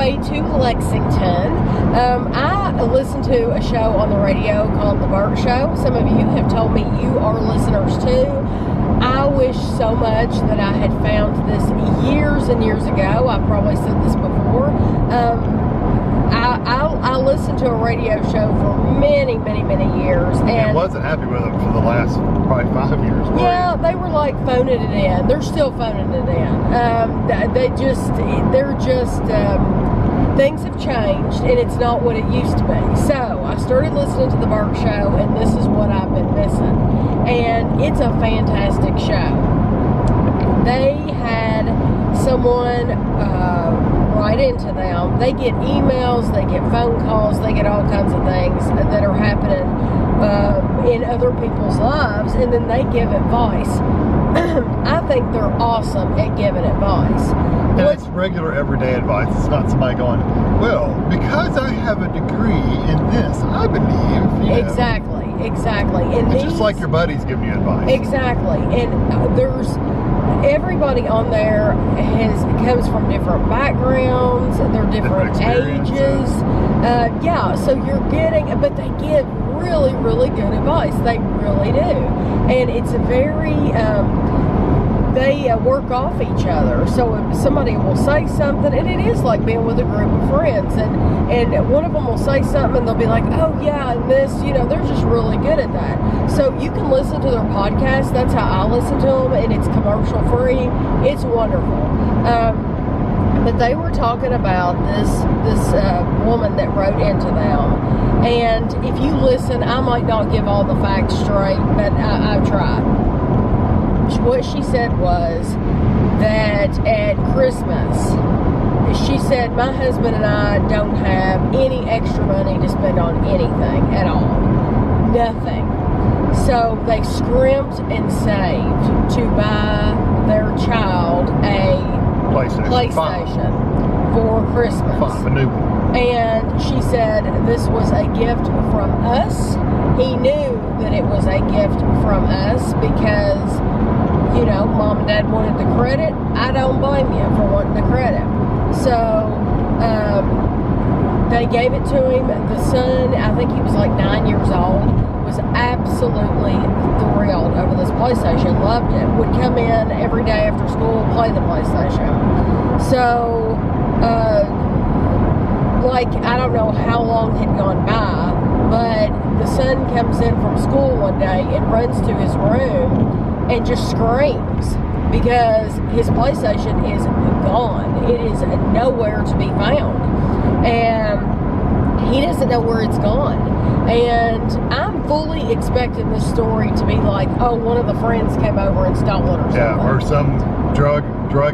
way to Lexington. I listen to a show on the radio called The Burt Show. Some of you have told me you are listeners too. I wish so much that I had found this years and years ago. I've probably said this before. I listened to a radio show for many, many, many years. And wasn't happy with them for the last probably 5 years. Yeah, they were like phoning it in. They're still phoning it in. Things have changed, and it's not what it used to be. So I started listening to the Burt Show, and this is what I've been missing. And it's a fantastic show. They had someone write into them. They get emails, they get phone calls, they get all kinds of things that are happening in other people's lives, and then they give advice. I think they're awesome at giving advice. And it's regular everyday advice. It's not somebody going, well, because I have a degree in this, I believe. Exactly. And it's just like your buddies giving you advice. Exactly. And there's everybody on there comes from different backgrounds. They're different ages. So you're getting, but they give really, really good advice. They really do. And it's a very, they work off each other. So if somebody will say something, and it is like being with a group of friends, and one of them will say something and they'll be like, oh yeah, and this, they're just really good at that. So you can listen to their podcast. That's how I listen to them, and it's commercial free. It's wonderful. But they were talking about this woman that wrote into them. And if you listen, I might not give all the facts straight, but I've tried. What she said was that at Christmas, she said, my husband and I don't have any extra money to spend on anything at all. Nothing. So they scrimped and saved to buy their child a PlayStation for Christmas. A new one. And she said this was a gift from us. He knew that it was a gift from us because, Mom and Dad wanted the credit. I don't blame you for wanting the credit. So they gave it to him. The son, I think he was like 9 years old, was absolutely thrilled over this PlayStation, loved it, would come in every day after school, play the PlayStation. So, I don't know how long had gone by, but the son comes in from school one day and runs to his room and just screams because his PlayStation is gone. It is nowhere to be found. And he doesn't know where it's gone. And I'm fully expecting this story to be like, oh, one of the friends came over and stole it or something. Yeah, or some drug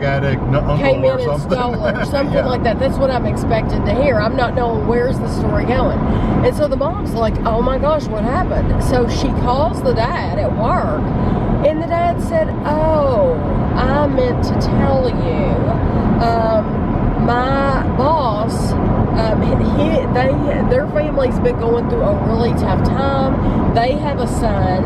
addict uncle came in or something. And stole it or something like that. That's what I'm expecting to hear. I'm not knowing where's the story going. And so the mom's like, oh my gosh, what happened? So she calls the dad at work, and the dad said, oh, I meant to tell you, my boss, their family's been going through a really tough time. They have a son.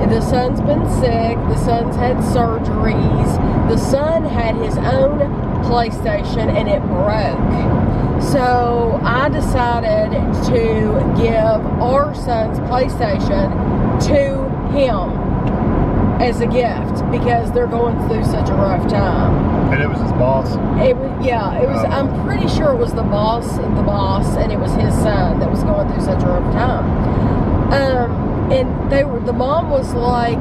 The son's been sick. The son's had surgeries. The son had his own PlayStation and it broke. So I decided to give our son's PlayStation to him as a gift because they're going through such a rough time. And it was his boss? It was. I'm pretty sure it was the boss, and it was his son that was going through such a rough time. And the mom was like,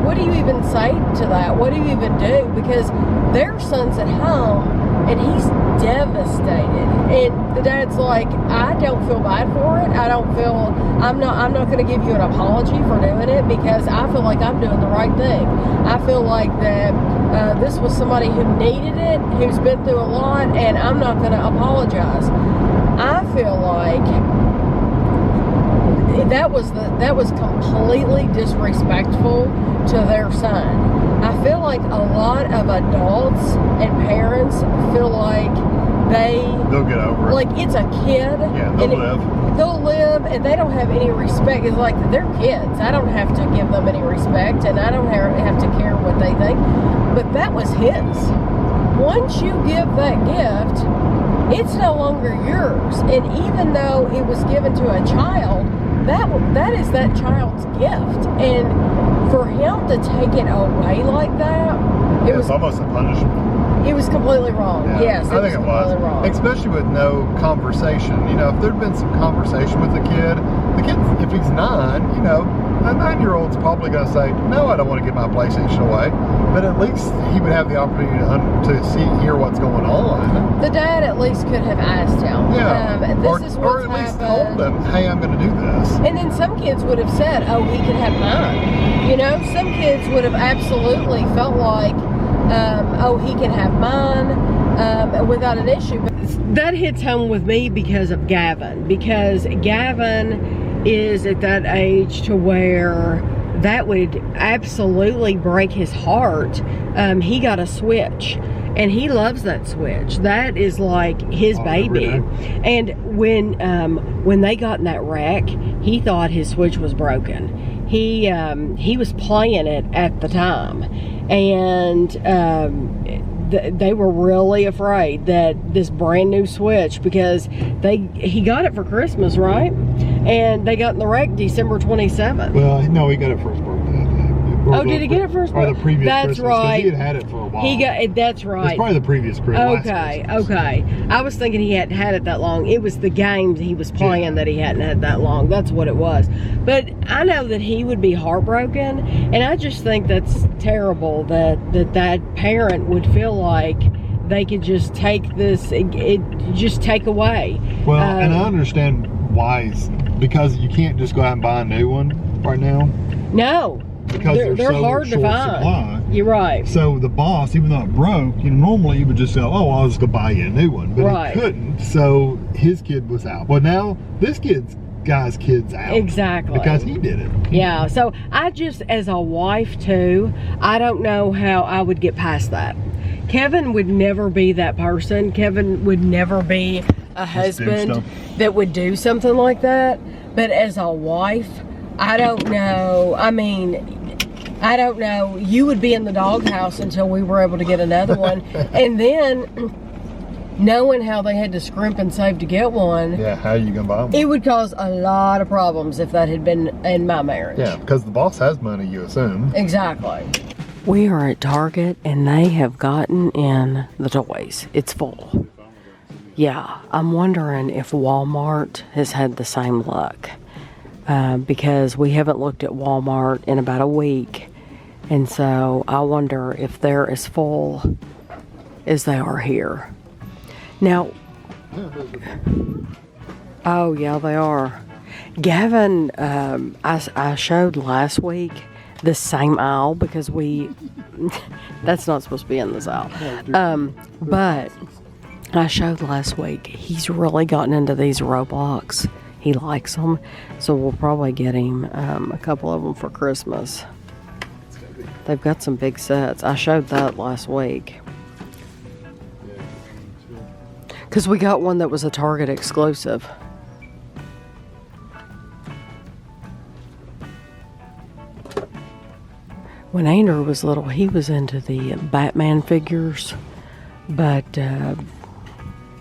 what do you even say to that? What do you even do? Because their son's at home and he's devastated. And the dad's like, I don't feel bad for it. I'm not going to give you an apology for doing it because I feel like I'm doing the right thing. I feel like that this was somebody who needed it, who's been through a lot, and I'm not going to apologize. I feel like that was completely disrespectful to their son. I feel like a lot of adults and parents feel like they'll get over it. Like it's a kid. Yeah, they'll live and they don't have any respect. It's like they're kids. I don't have to give them any respect and I don't have to care what they think. But that was his. Once you give that gift, it's no longer yours. And even though it was given to a child, that is that child's gift. And for him to take it away like that, it was almost a punishment. It was completely wrong. Yeah, Yes, I think it was. Wrong. Especially with no conversation. You know, if there'd been some conversation with the kid, if he's 9, you know, a 9-year-old's probably going to say, no, I don't want to give my PlayStation away. But at least he would have the opportunity to hear what's going on. The dad at least could have asked him. Yeah. This is what's or at least happened. told him, hey, I'm going to do this. And then some kids would have said, oh, he could have mine. You know, some kids would have absolutely felt like, oh, he can have mine without an issue. But that hits home with me because of Gavin. Because Gavin is at that age to where that would absolutely break his heart. He got a Switch. And he loves that Switch. That is like his baby. And when they got in that wreck, he thought his Switch was broken. He was playing it at the time, and they were really afraid that this brand new Switch, because he got it for Christmas, right? And they got in the wreck December 27th. Well, no, he got it for his birthday. Oh, did he get it for his birthday? Or the previous That's Christmas, right. He had it for a while. That's right. It's probably the previous Christmas. Okay. I was thinking he hadn't had it that long. It was the games he was playing that he hadn't had that long. That's what it was. But I know that he would be heartbroken, and I just think that's terrible that parent would feel like they could just take this, just take away. Well, and I understand why, because you can't just go out and buy a new one right now. No. Because they're so hard to find. Supply. You're right. So the boss, even though it broke, you know, normally you would just go, oh, I'll just go buy you a new one. But he couldn't, so his kid was out. Well, now this guy's kid's out. Exactly. Because he did it. Yeah, so I just, as a wife too, I don't know how I would get past that. Kevin would never be that person. Kevin would never be a husband that would do something like that. But as a wife, I don't know. I mean, I don't know. You would be in the doghouse until we were able to get another one. And then, knowing how they had to scrimp and save to get one. Yeah, how are you going to buy one? It would cause a lot of problems if that had been in my marriage. Yeah, because the boss has money, you assume. Exactly. We are at Target, and they have gotten in the toys. It's full. Yeah, I'm wondering if Walmart has had the same luck. Because we haven't looked at Walmart in about a week, and so I wonder if they're as full as they are here. Now, oh yeah, they are. Gavin, I showed last week the same aisle because that's not supposed to be in this aisle. But I showed last week, he's really gotten into these Roblox. He likes them, so we'll probably get him a couple of them for Christmas. They've got some big sets. I showed that last week. Because we got one that was a Target exclusive. When Andrew was little, he was into the Batman figures, but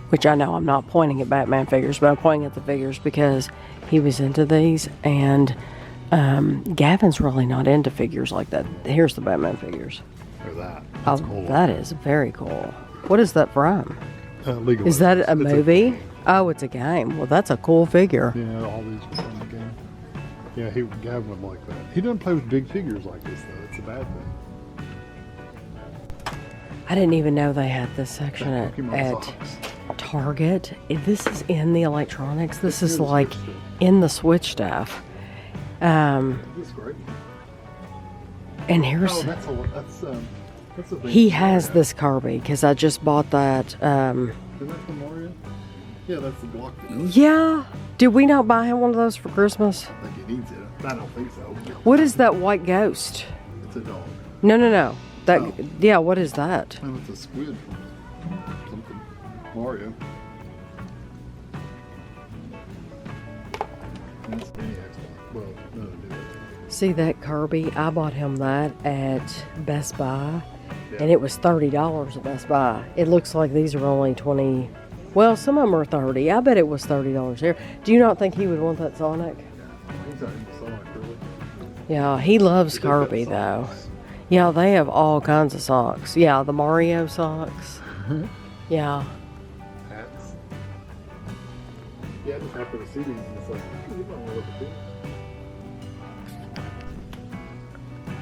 which I know I'm not pointing at Batman figures, but I'm pointing at the figures because he was into these, and Gavin's really not into figures like that. Here's the Batman figures. That's cool. That is very cool. What is that from? Is that a movie? Oh, it's a game. Well, that's a cool figure. Yeah, all these are from the game. Yeah, Gavin would like that. He doesn't play with big figures like this, though. It's a bad thing. I didn't even know they had this section at Target. This is in the electronics. This is like in the Switch stuff. This is great. And here's... Oh, that's a big he has this Kirby, because I just bought that. Isn't that from Mario? Yeah, that's the block. Yeah. Did we not buy him one of those for Christmas? I think he needs it. I don't think so. What is that white ghost? It's a dog. No. Yeah, what is that? Oh, it's a squid from something. Mario. That's any Xbox. Well, no, do that. See that Kirby? I bought him that at Best Buy, and it was $30 at Best Buy. It looks like these are only $20. Well, some of them are 30. I bet it was $30 here. Do you not think he would want that Sonic? He's not even Sonic, really. Yeah, he loves But they've got Kirby though. socks. Yeah, they have all kinds of socks. Yeah, the Mario socks. Yeah. Hats. Yeah, I just happen to see these and it's like, you might want to look at these.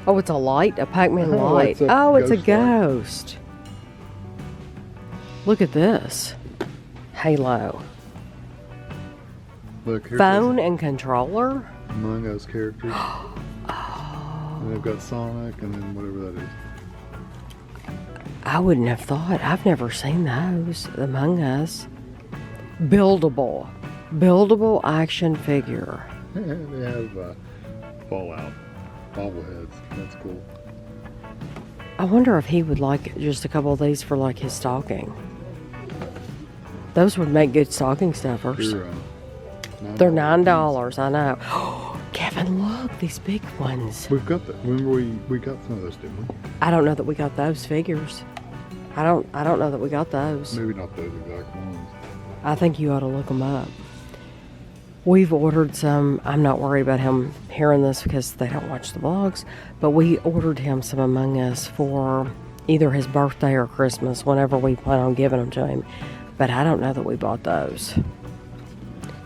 Oh, it's a light? A Pac-Man Oh, light. it's a Oh, it's a ghost light. ghost. Look at this. Halo. Look, here's Phone and controller? Among Us characters. And they've got Sonic and then whatever that is. I wouldn't have thought. I've never seen those. Among Us. Buildable. Buildable action figure. They have Fallout bobbleheads. That's cool. I wonder if he would like just a couple of these for like his stocking. Those would make good stocking stuffers. They're $9, I know. Kevin, look, these big ones. We've got that. Remember we got some of those, didn't we? I don't know that we got those figures. I don't know that we got those. Maybe not those exact ones. I think you ought to look them up. We've ordered some. I'm not worried about him hearing this because they don't watch the vlogs, but we ordered him some Among Us for either his birthday or Christmas, whenever we plan on giving them to him. But I don't know that we bought those.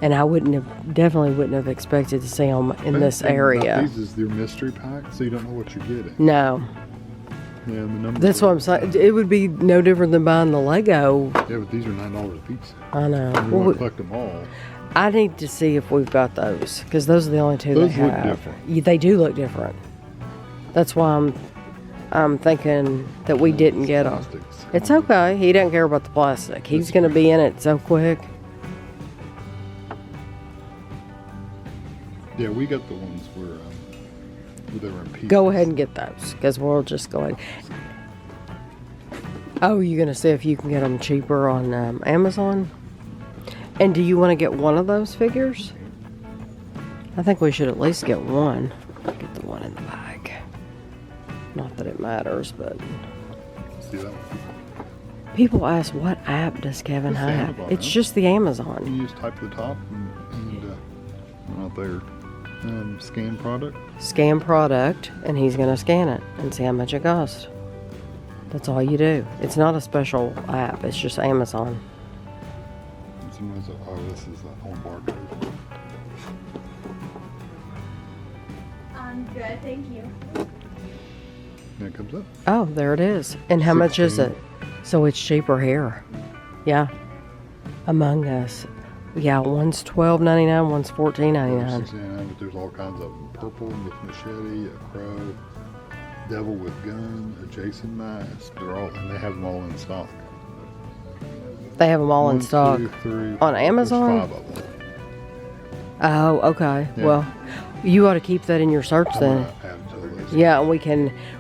And I definitely wouldn't have expected to see them in this area. These is your mystery pack, so you don't know what you're getting. No. Yeah, the numbers. That's what I'm saying. It would be no different than buying the Lego. Yeah, but these are $9 a piece. I know. And we want to collect them all. I need to see if we've got those, because those are the only two Those they look have. different. Yeah, they do look different. That's why I'm thinking that we didn't get them. Plastics. It's okay. He doesn't care about the plastic. He's going to be in it so quick. Yeah, we got the ones where they were in pieces. Go ahead and get those, because we'll just go ahead. Oh, you're going to see if you can get them cheaper on Amazon? And do you want to get one of those figures? I think we should at least get one. Get the one in the bag. Not that it matters, but... See that? People ask, what app does Kevin It's the have? Amazon It's app. just the Amazon. You just type the top and out there. Scan product. Scan product, and he's going to scan it and see how much it costs. That's all you do. It's not a special app. It's just Amazon. And sometimes, this is on barcode. I'm good, thank you. And it comes up. Oh, there it is. And how much is it? So it's cheaper here. Yeah. Among Us. Yeah, one's $12.99, one's $14.99. $69, but there's all kinds of them. Purple with machete, a crow, devil with gun, a Jason mask. They're all, and they have them all in stock. They have them all in One, stock. 2, 3, On Amazon? There's 5 of them. Oh, okay. Yeah. Well, you ought to keep that in your search I'm then. gonna add it to the list. Yeah, and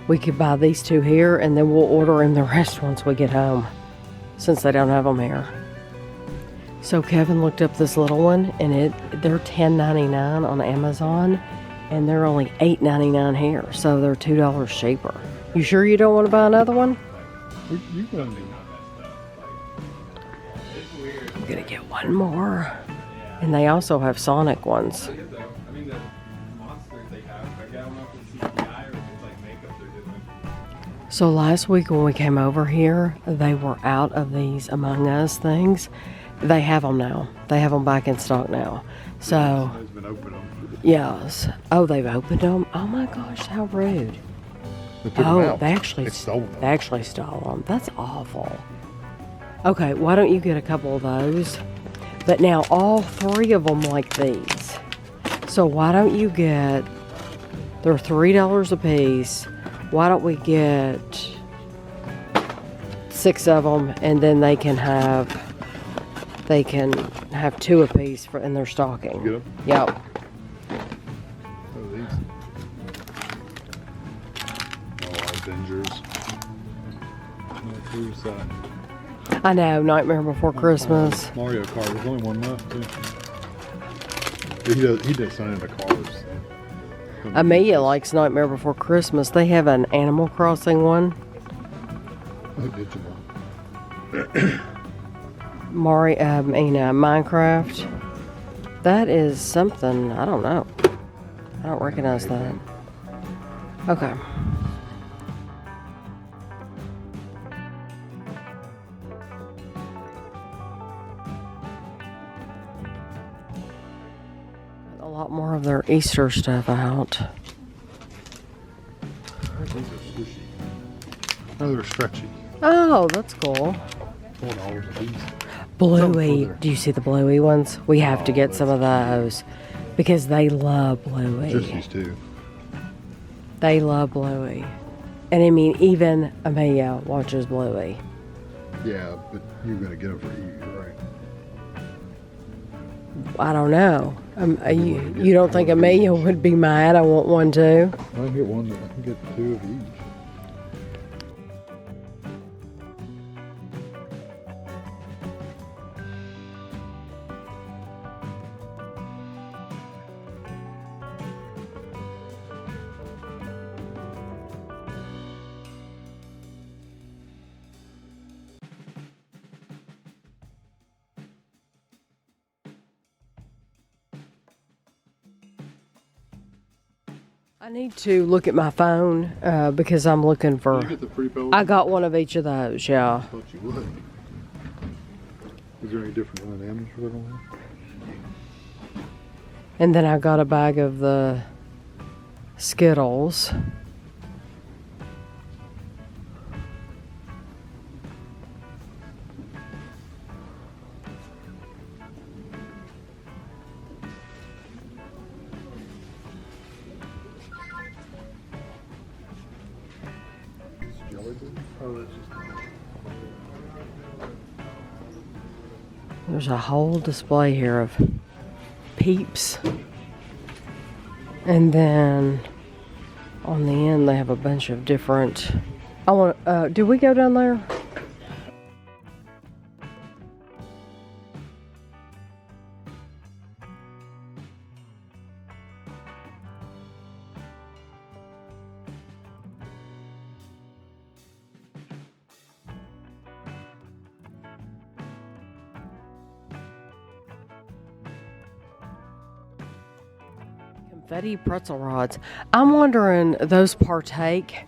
we could buy these two here, and then we'll order in the rest once we get home, since they don't have them here. So Kevin looked up this little one, and they're $10.99 on Amazon, and they're only $8.99 here, so they're $2 cheaper. You sure you don't want to buy another one? You're gonna need. I'm gonna get one more, and they also have Sonic ones. So last week when we came over here, they were out of these Among Us things. They have them now. They have them back in stock now. So, Somebody's been opening them. yes. Oh, they've opened them? Oh my gosh, how rude. They took them Oh, out. they actually stole them. They actually stole them. That's awful. Okay, why don't you get a couple of those? But now all three of them like these. So why don't you get, they're $3 a piece. Why don't we get 6 of them, and then they can have 2 a piece for in their stocking. Get 'em? Yep. Oh, these. Oh, Avengers. Who's that? I know, Nightmare Before Christmas. Mario Kart. There's only one left, too. He does sign into cars. Amelia likes Nightmare Before Christmas. They have an Animal Crossing one. Digital. Minecraft. That is something, I don't know. I don't recognize that. Okay. A lot more of their Easter stuff out. These are sushi. Oh, they're stretchy. Oh, that's cool. $4 a piece. Bluey. Do you see the Bluey ones? We have to get some of those because they love Bluey. Sissies too. They love Bluey. And I mean, even Amelia watches Bluey. Yeah, but you're gonna get them for you, right? I don't know. You don't think Amelia would be mad? I want one too. I can get one. I can get 2 of each. I need to look at my phone because I'm looking for. Did you get the free Pelican? I got one of each of those, yeah. I thought you would. Is there any different M&Ms for that one? And then I got a bag of the Skittles. There's a whole display here of Peeps. And then on the end they have a bunch of different. Did we go down there? Confetti pretzel rods. I'm wondering, those partake.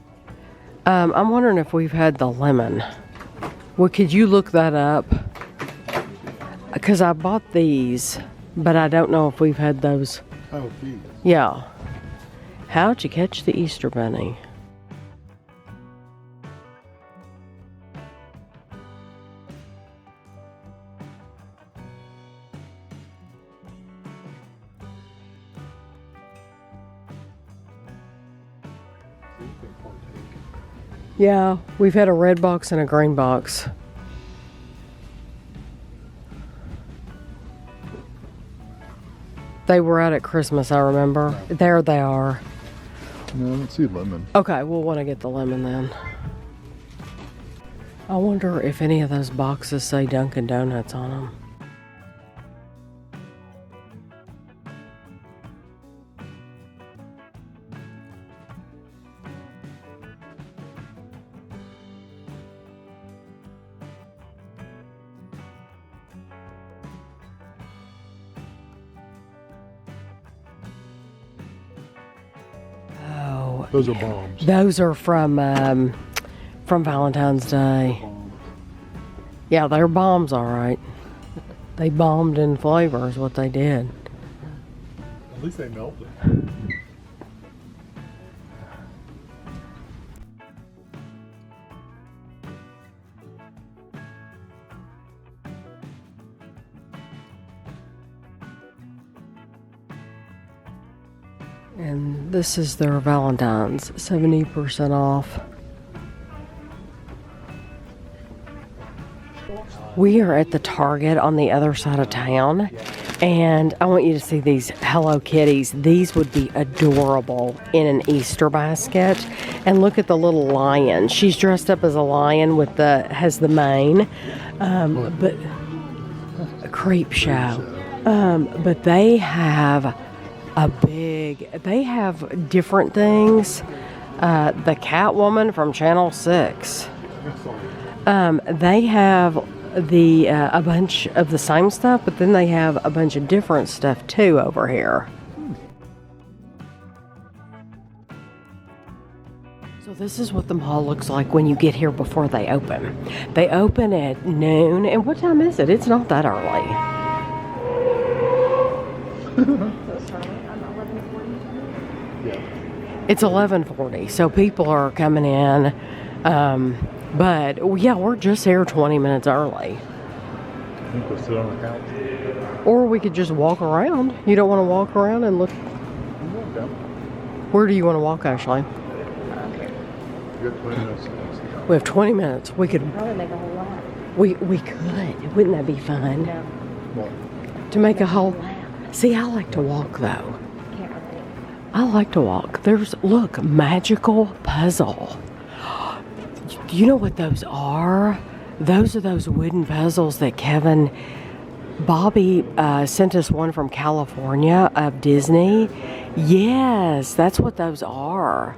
I'm wondering if we've had the lemon. Well, could you look that up? Because I bought these, but I don't know if we've had those. Oh, geez. Yeah. How'd you catch the Easter bunny? Yeah, we've had a red box and a green box. They were out at Christmas, I remember. No. There they are. No, I don't see lemon. Okay, we'll want to get the lemon then. I wonder if any of those boxes say Dunkin' Donuts on them. Those are bombs. Those are from Valentine's Day. Yeah, they're bombs, all right. They bombed in flavor is what they did. At least they melted. And this is their Valentine's, 70% off. We are at the Target on the other side of town, and I want you to see these Hello Kitties. These would be adorable in an Easter basket. And look at the little lion. She's dressed up as a lion with has the mane, but a creep show. But they have they have different things. The Catwoman from Channel 6. They have a bunch of the same stuff, but then they have a bunch of different stuff too over here. So this is what the mall looks like when you get here before they open. They open at noon, and what time is it? It's not that early. It's 11:40, so people are coming in. But yeah, we're just here 20 minutes early. I think we'll sit on the couch. Or we could just walk around. You don't want to walk around and look? Okay. Where do you want to walk, Ashley? You got 20 minutes. We have 20 minutes. We could Probably make a whole lot. we could. Wouldn't that be fun? No. What? To make a whole. See, I like to walk though. Can't relate. I like to walk. Look, magical puzzle. Do you know what those are? Those are those wooden puzzles that Bobby sent us one from California of Disney. Yes, that's what those are.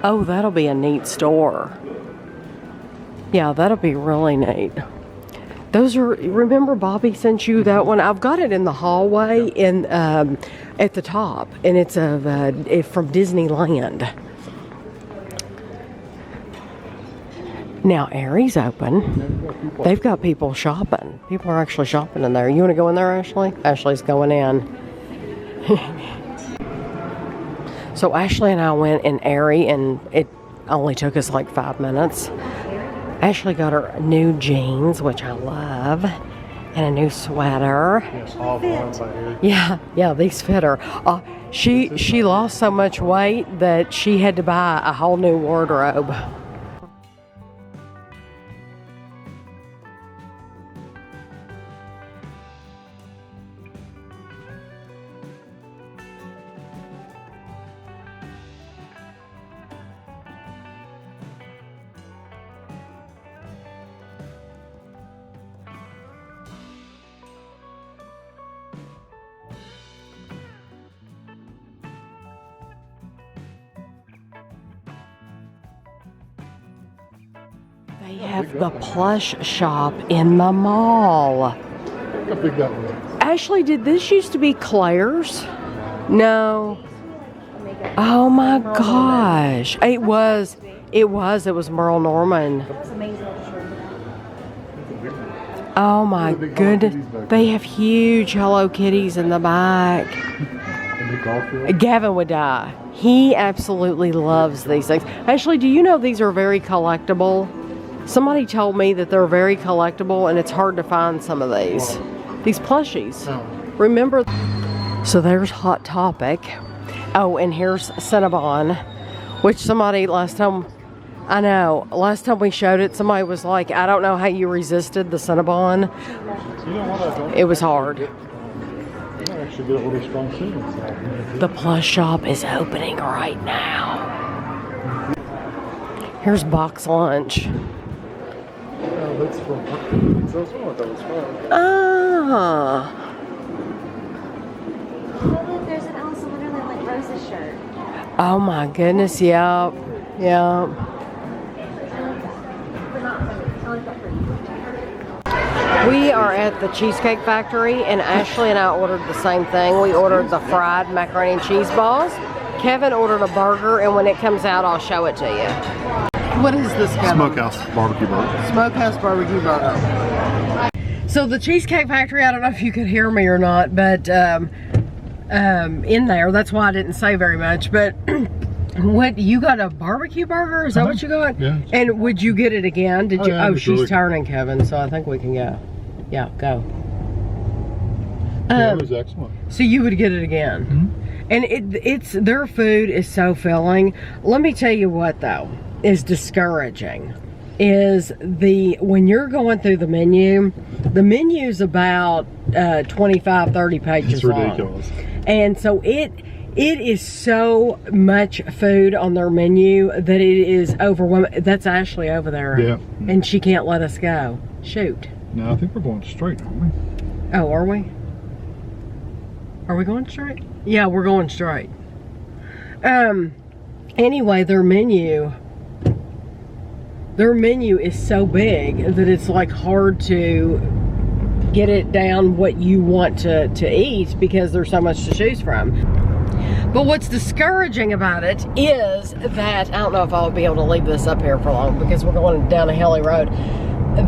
Oh, that'll be a neat store. Yeah, that'll be really neat. Those are, remember Bobby sent you that one? I've got it in the hallway at the top, and it's from Disneyland. Now Aerie's open. They've got people shopping. People are actually shopping in there. You want to go in there, Ashley? Ashley's going in. So Ashley and I went in Aerie, and it only took us like 5 minutes. Ashley got her new jeans, which I love, and a new sweater. Yes, all ones by here. Yeah, these fit her. She lost so much weight that she had to buy a whole new wardrobe. They have the Plush shop in the mall. Look how big that was. Ashley, did this used to be Claire's? No. Oh my gosh. It was Merle Norman. It's amazing. Oh my goodness. They have huge Hello Kitties in the back. Gavin would die. He absolutely loves these things. Ashley, do you know these are very collectible? Somebody told me that they're very collectible, and it's hard to find some of these. These plushies. Remember? So there's Hot Topic. Oh, and here's Cinnabon, which somebody last time we showed it, somebody was like, I don't know how you resisted the Cinnabon. You know what I don't? It was hard. You might actually get a really strong cinnamon. The Plush shop is opening right now. Here's box lunch. Oh, that's from. That's what that was from. Ah. Oh, look, there's an Alice in Wonderland like Rose's shirt. Oh my goodness, yep. We are at the Cheesecake Factory, and Ashley and I ordered the same thing. We ordered the fried macaroni and cheese balls. Kevin ordered a burger, and when it comes out, I'll show it to you. What is this, Kevin? Smokehouse barbecue burger. Smokehouse barbecue burger. So the Cheesecake Factory, I don't know if you could hear me or not, but in there, that's why I didn't say very much, but what, you got a barbecue burger? Is that what you got? Yeah. And would you get it again? Did you? Yeah, Oh, she's really turning, Kevin, so I think we can go. Yeah, go. Yeah, it was excellent. So you would get it again. Mm-hmm. And it's their food is so filling. Let me tell you what though is discouraging is when you're going through the menu's about 25-30 pages It's ridiculous. long. And so it is so much food on their menu that it is overwhelming. That's Ashley over there. Yeah. And she can't let us go. Shoot. No, I think we're going straight, aren't we? Oh, are we? Are we going straight? Yeah, we're going straight. Anyway, their menu Their menu is so big that it's like hard to get it down what you want to eat because there's so much to choose from. But what's discouraging about it is that, I don't know if I'll be able to leave this up here for long because we're going down a hilly road.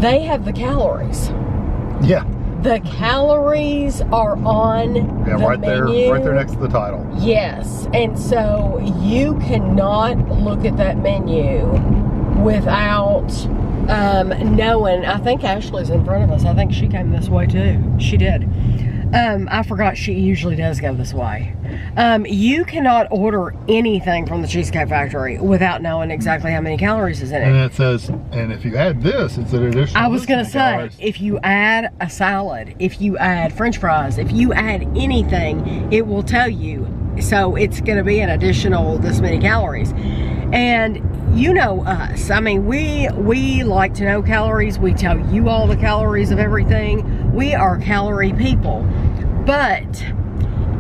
They have the calories. Yeah. The calories are on the right menu. right there next to the title. Yes, and so you cannot look at that menu without knowing. I think Ashley's in front of us. I think she came this way too. She did. I forgot she usually does go this way. You cannot order anything from the Cheesecake Factory without knowing exactly how many calories is in it. And it says, and if you add this, it's an additional. I was gonna say, if you add a salad, if you add French fries, if you add anything, it will tell you. So it's gonna be an additional this many calories. And you know us. I mean, we like to know calories. We tell you all the calories of everything. We are calorie people. But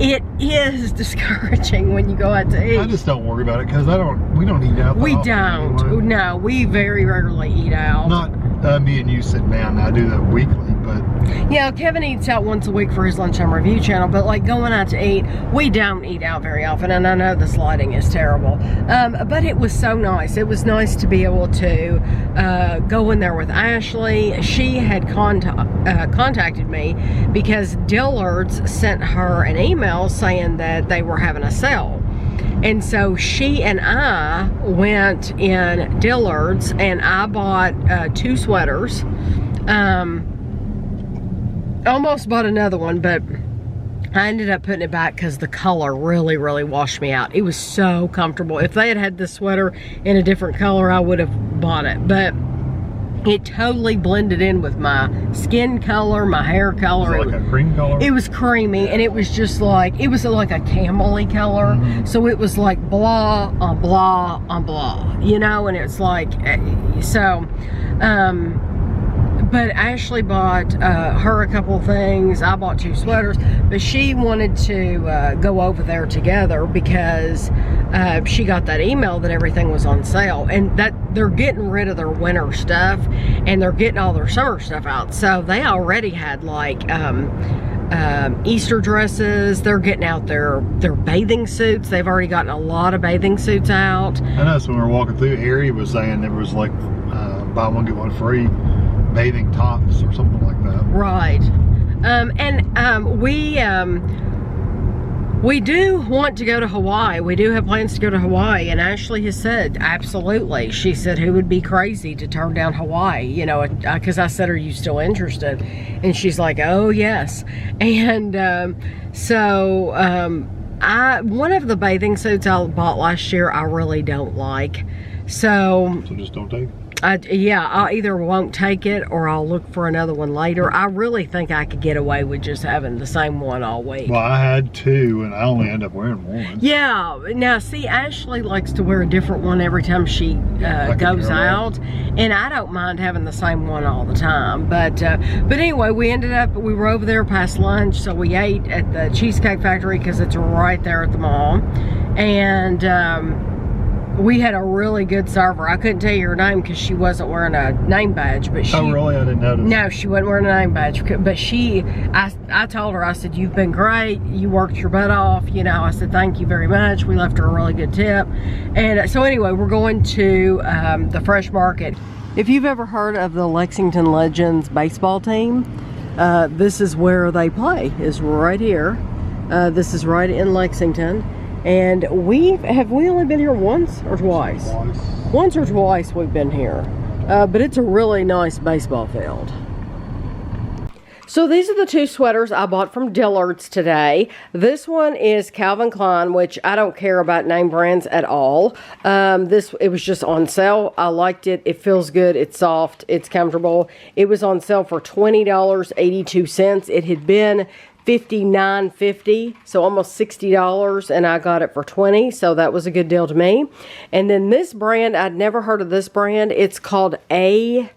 it is discouraging when you go out to eat. I just don't worry about it because we don't eat out. We don't. Anymore. No, we very rarely eat out. Not me and you sit down. I do that weekly, but yeah, Kevin eats out once a week for his lunchtime review channel. But like going out to eat, we don't eat out very often. And I know this lighting is terrible, but it was so nice. It was nice to be able to go in there with Ashley. She had contacted me because Dillard's sent her an email saying that they were having a sale. And so she and I went in Dillard's and I bought 2 sweaters. Almost bought another one, but I ended up putting it back because the color really, really washed me out. It was so comfortable. If they had had this sweater in a different color, I would have bought it. But it totally blended in with my skin color, my hair color. Was it like a cream color? It was creamy, and it was just like, it was like a camel-y color. Mm-hmm. So it was like blah on blah on blah, you know, and it's like, so, but Ashley bought her a couple of things. I bought 2 sweaters, but she wanted to go over there together because she got that email that everything was on sale, and that they're getting rid of their winter stuff and they're getting all their summer stuff out. So they already had like Easter dresses. They're getting out their bathing suits. They've already gotten a lot of bathing suits out. I know. So when we were walking through, Harry was saying there was like buy one get one free bathing tops or something like that. Right. We do want to go to Hawaii. We do have plans to go to Hawaii, and Ashley has said absolutely. She said, who would be crazy to turn down Hawaii, you know, because I said, are you still interested? And she's like, oh yes. And one of the bathing suits I bought last year I really don't like, so just don't take it. Yeah, I either won't take it or I'll look for another one later. I really think I could get away with just having the same one all week. Well, I had 2 and I only end up wearing 1. Yeah, now see, Ashley likes to wear a different one every time she goes out, and I don't mind having the same one all the time. But anyway, we were over there past lunch, so we ate at the Cheesecake Factory because it's right there at the mall, and we had a really good server. I couldn't tell you her name because she wasn't wearing a name badge, but she... Oh, really? I didn't notice. No, she wasn't wearing a name badge, but I told her, I said, you've been great. You worked your butt off. You know, I said, thank you very much. We left her a really good tip. And so anyway, we're going to the Fresh Market. If you've ever heard of the Lexington Legends baseball team, this is where they play, is right here. This is right in Lexington. And have we only been here once or twice? Once or twice we've been here. But it's a really nice baseball field. So these are the 2 sweaters I bought from Dillard's today. This one is Calvin Klein, which I don't care about name brands at all. It was just on sale. I liked it. It feels good. It's soft. It's comfortable. It was on sale for $20.82. It had been $59.50, so almost $60, and I got it for $20, so that was a good deal to me. And then this brand, I'd never heard of this brand. It's called A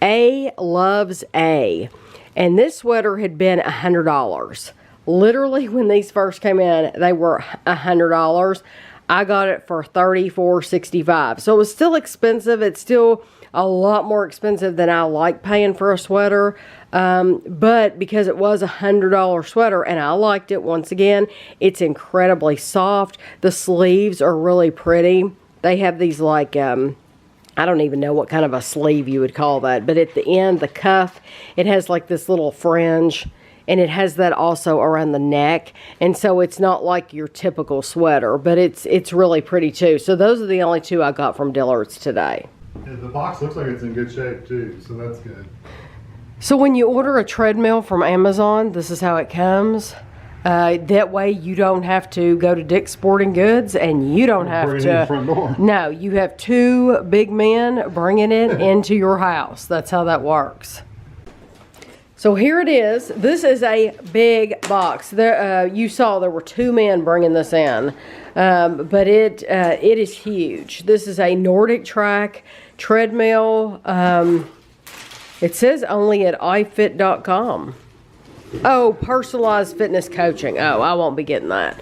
Loves A, and this sweater had been $100. Literally, when these first came in, they were $100. I got it for $34.65, so it was still expensive. It's still a lot more expensive than I like paying for a sweater. But because it was $100 sweater and I liked it, once again, it's incredibly soft. The sleeves are really pretty. They have these like, I don't even know what kind of a sleeve you would call that, but at the end, the cuff, it has like this little fringe, and it has that also around the neck, and so it's not like your typical sweater, but it's really pretty too. So those are the only two I got from Dillard's today. Yeah, the box looks like it's in good shape too, so that's good. So when you order a treadmill from Amazon, this is how it comes. That way you don't have to go to Dick's Sporting Goods, and you don't have Bring it in the front door. No, you have two big men bringing it into your house. That's how that works. So here it is. This is a big box. There, you saw there were two men bringing this in, but it is huge. This is a NordicTrack treadmill. It says only at ifit.com. Oh, personalized fitness coaching. Oh, I won't be getting that.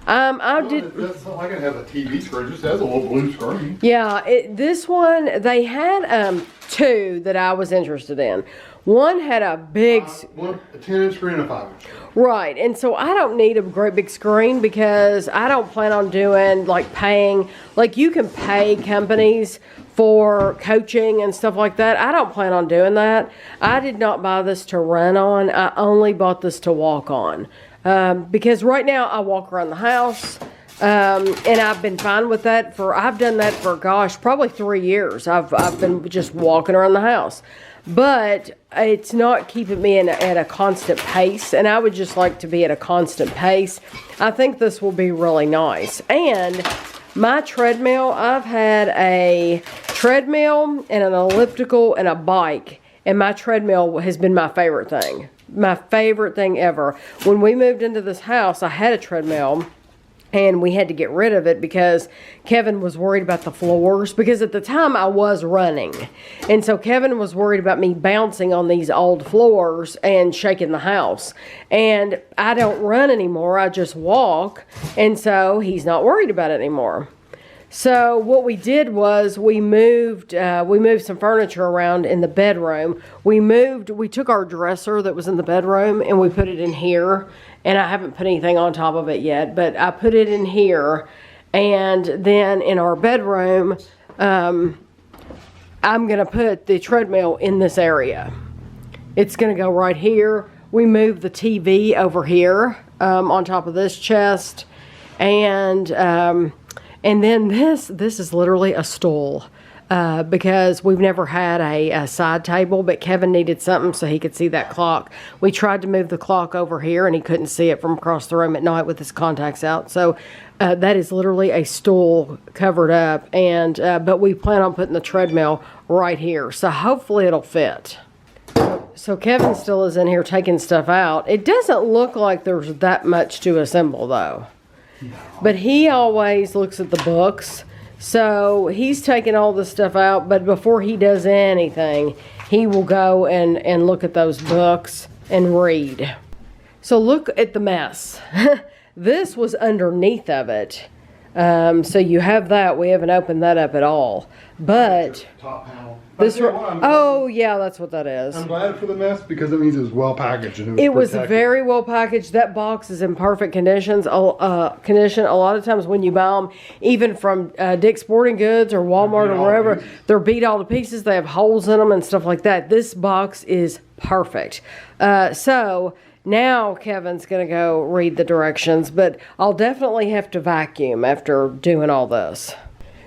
I did. It's not like it has a TV screen. It just has a little blue screen. Yeah, this one, they had two that I was interested in. One had a big... a 10-inch screen and a 5-inch. Right, and so I don't need a great big screen because I don't plan on doing, like, paying... Like, you can pay companies for coaching and stuff like that. I don't plan on doing that. I did not buy this to run on. I only bought this to walk on. Because right now I walk around the house, and I've been fine with that I've done that for, gosh, probably 3 years. I've been just walking around the house. But it's not keeping me at a constant pace, and I would just like to be at a constant pace. I think this will be really nice. And my treadmill, I've had a treadmill and an elliptical and a bike, and my treadmill has been my favorite thing. My favorite thing ever. When we moved into this house, I had a treadmill, and we had to get rid of it because Kevin was worried about the floors, because at the time I was running. And so Kevin was worried about me bouncing on these old floors and shaking the house. And I don't run anymore, I just walk. And so he's not worried about it anymore. So what we did was we moved some furniture around in the bedroom. We took our dresser that was in the bedroom and we put it in here. And I haven't put anything on top of it yet, but I put it in here. And then in our bedroom, I'm gonna put the treadmill in this area. It's gonna go right here. We moved the TV over here on top of this chest. And then this is literally a stool. Because we've never had a side table, but Kevin needed something so he could see that clock. We tried to move the clock over here, and he couldn't see it from across the room at night with his contacts out. So that is literally a stool covered up, and but we plan on putting the treadmill right here. So hopefully it'll fit. So Kevin still is in here taking stuff out. It doesn't look like there's that much to assemble, though. No. But he always looks at the books. So he's taking all this stuff out, but before he does anything, he will go and look at those books and read. So look at the mess. This was underneath of it. So you have that. We haven't opened that up at all. But top panel. Oh yeah, that's what that is. I'm glad for the mess because it means it was well packaged and it was very well packaged. That box is in perfect condition. A lot of times when you buy them, even from Dick's Sporting Goods or Walmart or wherever, they're beat all to pieces. They have holes in them and stuff like that. This box is perfect. So now Kevin's gonna go read the directions, but I'll definitely have to vacuum after doing all this.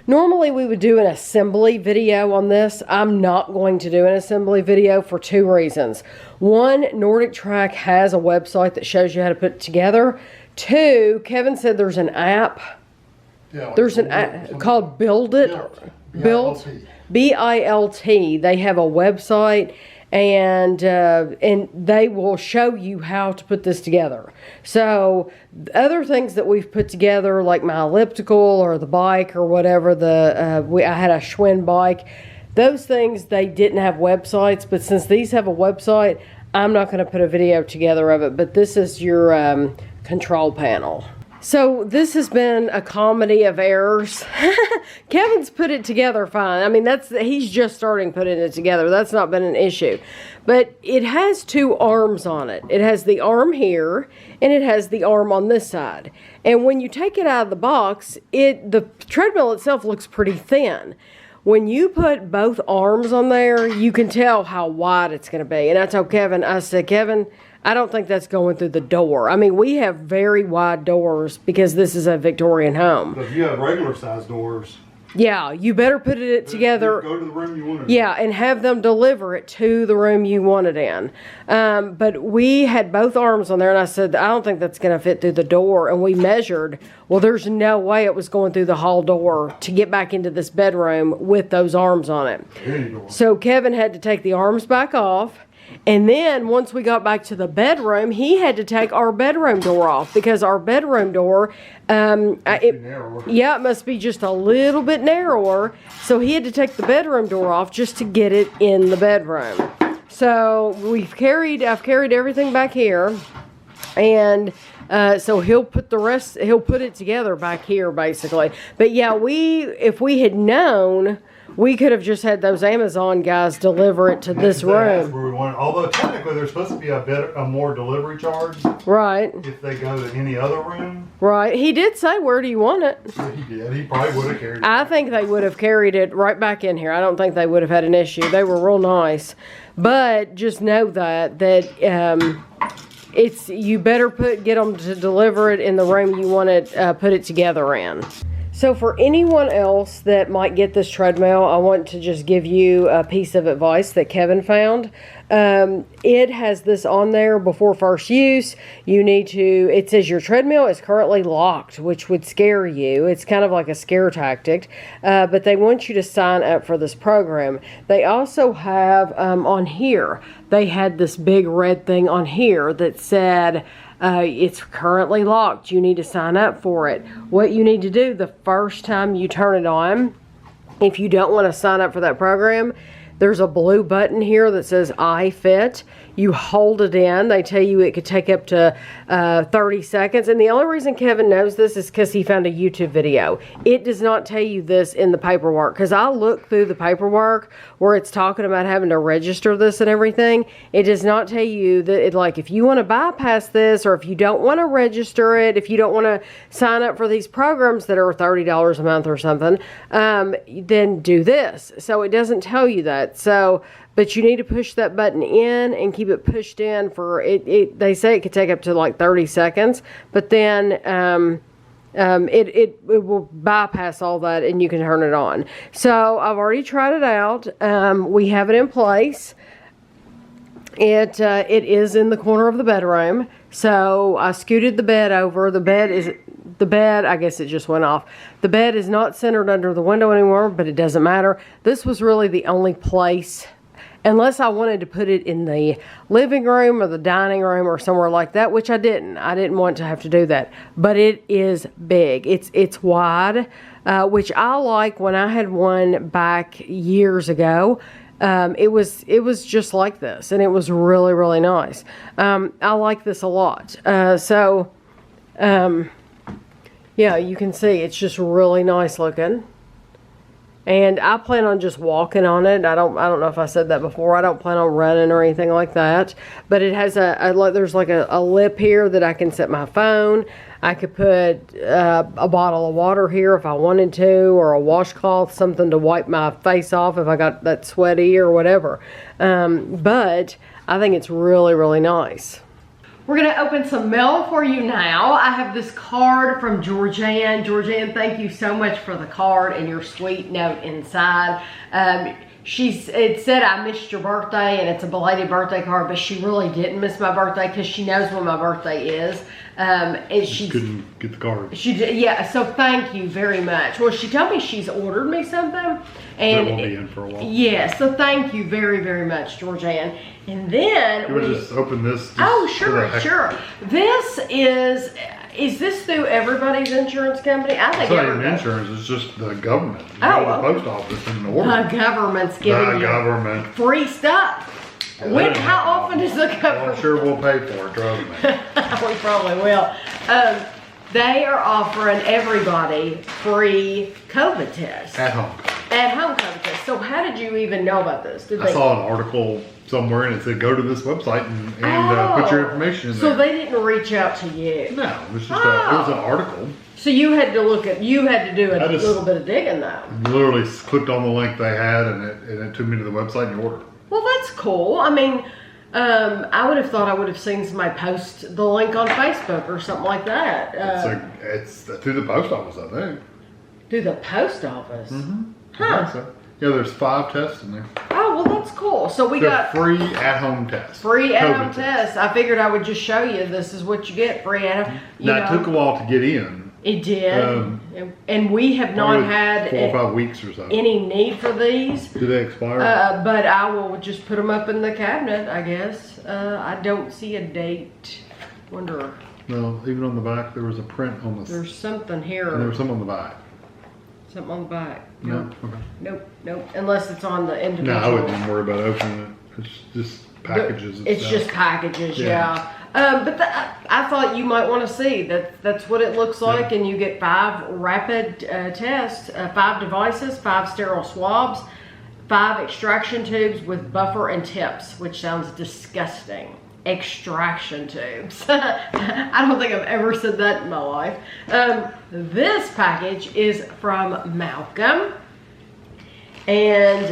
Normally we would do an assembly video on this. I'm not going to do an assembly video for two reasons. One, NordicTrack has a website that shows you how to put it together. Two, Kevin said there's an app. Yeah, there's an app called Build It. Built. B-I-L-T. They have a website, and they will show you how to put this together. So other things that we've put together, like my elliptical or the bike or whatever, I had a Schwinn bike. Those things, they didn't have websites, but since these have a website, I'm not going to put a video together of it. But this is your control panel. So this has been a comedy of errors. Kevin's put it together fine. I mean, he's just starting putting it together. That's not been an issue. But it has 2 arms on it. It has the arm here, and it has the arm on this side. And when you take it out of the box, the treadmill itself looks pretty thin. When you put both arms on there, you can tell how wide it's going to be. And I told Kevin, I said, Kevin, I don't think that's going through the door. I mean, we have very wide doors because this is a Victorian home. But if you have regular size doors, yeah, you better put it together. Go to the room you want it in. Yeah, and have them deliver it to the room you want it in. But we had both arms on there, and I said, I don't think that's going to fit through the door. And we measured. Well, there's no way it was going through the hall door to get back into this bedroom with those arms on it. So Kevin had to take the arms back off. And then once we got back to the bedroom, he had to take our bedroom door off because our bedroom door, it must be just a little bit narrower. So he had to take the bedroom door off just to get it in the bedroom. So I've carried everything back here, and so he'll put it together back here basically. But yeah, if we had known, we could have just had those Amazon guys deliver it to this room. That's where we want it. Although technically there's supposed to be a more delivery charge. Right. If they go to any other room. Right. He did say, where do you want it? He did. He probably would have carried it. I think they would have carried it right back in here. I don't think they would have had an issue. They were real nice. But just know that you better get them to deliver it in the room you want it put it together in. So for anyone else that might get this treadmill, I want to just give you a piece of advice that Kevin found. It has this on there before first use. It says your treadmill is currently locked, which would scare you. It's kind of like a scare tactic, but they want you to sign up for this program. They also have on here, they had this big red thing on here that said, it's currently locked. You need to sign up for it. What you need to do the first time you turn it on, if you don't want to sign up for that program, there's a blue button here that says I fit. You hold it in. They tell you it could take up to 30 seconds. And the only reason Kevin knows this is because he found a YouTube video. It does not tell you this in the paperwork. Because I looked through the paperwork where it's talking about having to register this and everything. It does not tell you that, like, if you want to bypass this, or if you don't want to register it, if you don't want to sign up for these programs that are $30 a month or something, then do this. So it doesn't tell you that. But you need to push that button in and keep it pushed in for it. They say it could take up to like 30 seconds, but then it will bypass all that and you can turn it on. So I've already tried it out. We have it in place. It is in the corner of the bedroom. So I scooted the bed over. The bed, I guess it just went off. The bed is not centered under the window anymore, but it doesn't matter. This was really the only place, unless I wanted to put it in the living room or the dining room or somewhere like that, which I didn't. I didn't want to have to do that. But it is big. It's wide, which I like. When I had one back years ago, it was just like this, and it was really, really nice. I like this a lot. Yeah, you can see it's just really nice looking. And I plan on just walking on it. I don't know if I said that before. I don't plan on running or anything like that. But it has there's like a lip here that I can set my phone. I could put a bottle of water here if I wanted to, or a washcloth, something to wipe my face off if I got that sweaty or whatever. But I think it's really, really nice. We're going to open some mail for you now. I have this card from Georgianne. Georgianne, thank you so much for the card and your sweet note inside. It said I missed your birthday, and it's a belated birthday card, but she really didn't miss my birthday because she knows when my birthday is. And she couldn't get the card. Yeah, so thank you very much. Well, she told me she's ordered me something, and it won't be in for a while. Yeah, so thank you very, very much, Georgianne. And then we just open this. Oh, sure. This is this through everybody's insurance company? I think it's not even insurance. It's just the government. You go to the post office and order. The government's giving you free stuff. How often does the government? Well, I'm sure we'll pay for it, trust me. We probably will. they are offering everybody free COVID tests. At home. At home COVID tests. So how did you even know about this? I saw an article somewhere and it said go to this website and put your information in there. So they didn't reach out to you? No, it was just it was an article. So you had to you had to do a little bit of digging though. Literally clicked on the link they had and it took me to the website and ordered. Well, that's cool. I mean, I would have thought I would have seen somebody post the link on Facebook or something like that. It's through the post office, I think. Through the post office? Mm-hmm. Huh. So. Yeah, there's 5 tests in there. Oh, well, that's cool. So we They're got free at-home tests. Free at-home tests. I figured I would just show you this is what you get, free at-home. Now, it took a while to get in. It did. And we have not had 4 or 5 weeks or so. Any need for these. Do they expire? But I will just put them up in the cabinet, I guess. I don't see a date. Wonder. No, even on the back, there was a print on the... There's something here. And there was some on the back. Something on the back. No? Okay. Nope. Unless it's on the individual. No, I wouldn't even worry about opening it. It's just packages and It's stuff. just packages, yeah. But I thought you might want to see that's what it looks like, and you get 5 rapid tests, 5 devices, 5 sterile swabs, 5 extraction tubes with buffer and tips, which sounds disgusting. Extraction tubes. I don't think I've ever said that in my life. This package is from Malcolm, and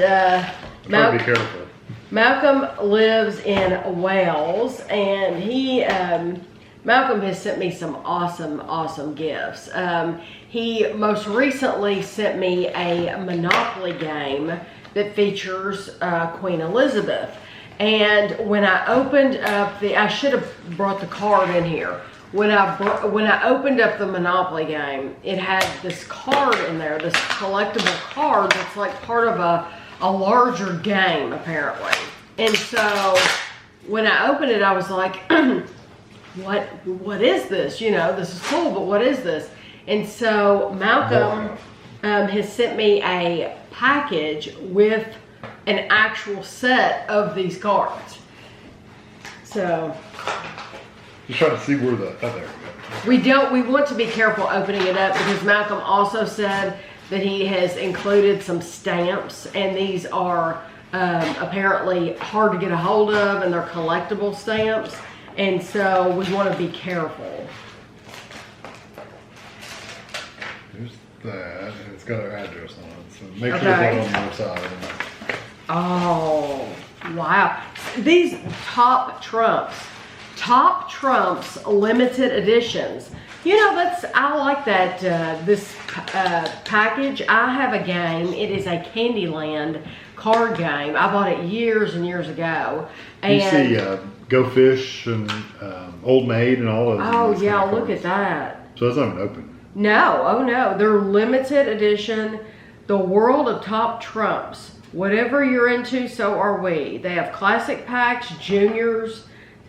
Be careful. Malcolm lives in Wales, and Malcolm has sent me some awesome gifts. He most recently sent me a Monopoly game that features Queen Elizabeth. And when I opened up I should have brought the card in here. When I opened up the Monopoly game, it had this card in there, this collectible card that's like part of a larger game, apparently. And so when I opened it, I was like, what is this? You know, this is cool, but what is this? And so Malcolm has sent me a package with an actual set of these cards. So Just trying to see where we want to be careful opening it up, because Malcolm also said that he has included some stamps, and these are apparently hard to get a hold of, and they're collectible stamps, and so we want to be careful. There's that, and it's got our address on it, so make sure it's on the other side. Oh, wow. These Top Trumps limited editions. You know, I like that, this package. I have a game. It is a Candyland card game. I bought it years and years ago. And you see Go Fish and Old Maid and all those. Oh, yeah, look at that. So that's not even open. No, oh no. They're limited edition. The World of Top Trumps. Whatever you're into, so are we. They have classic packs, juniors,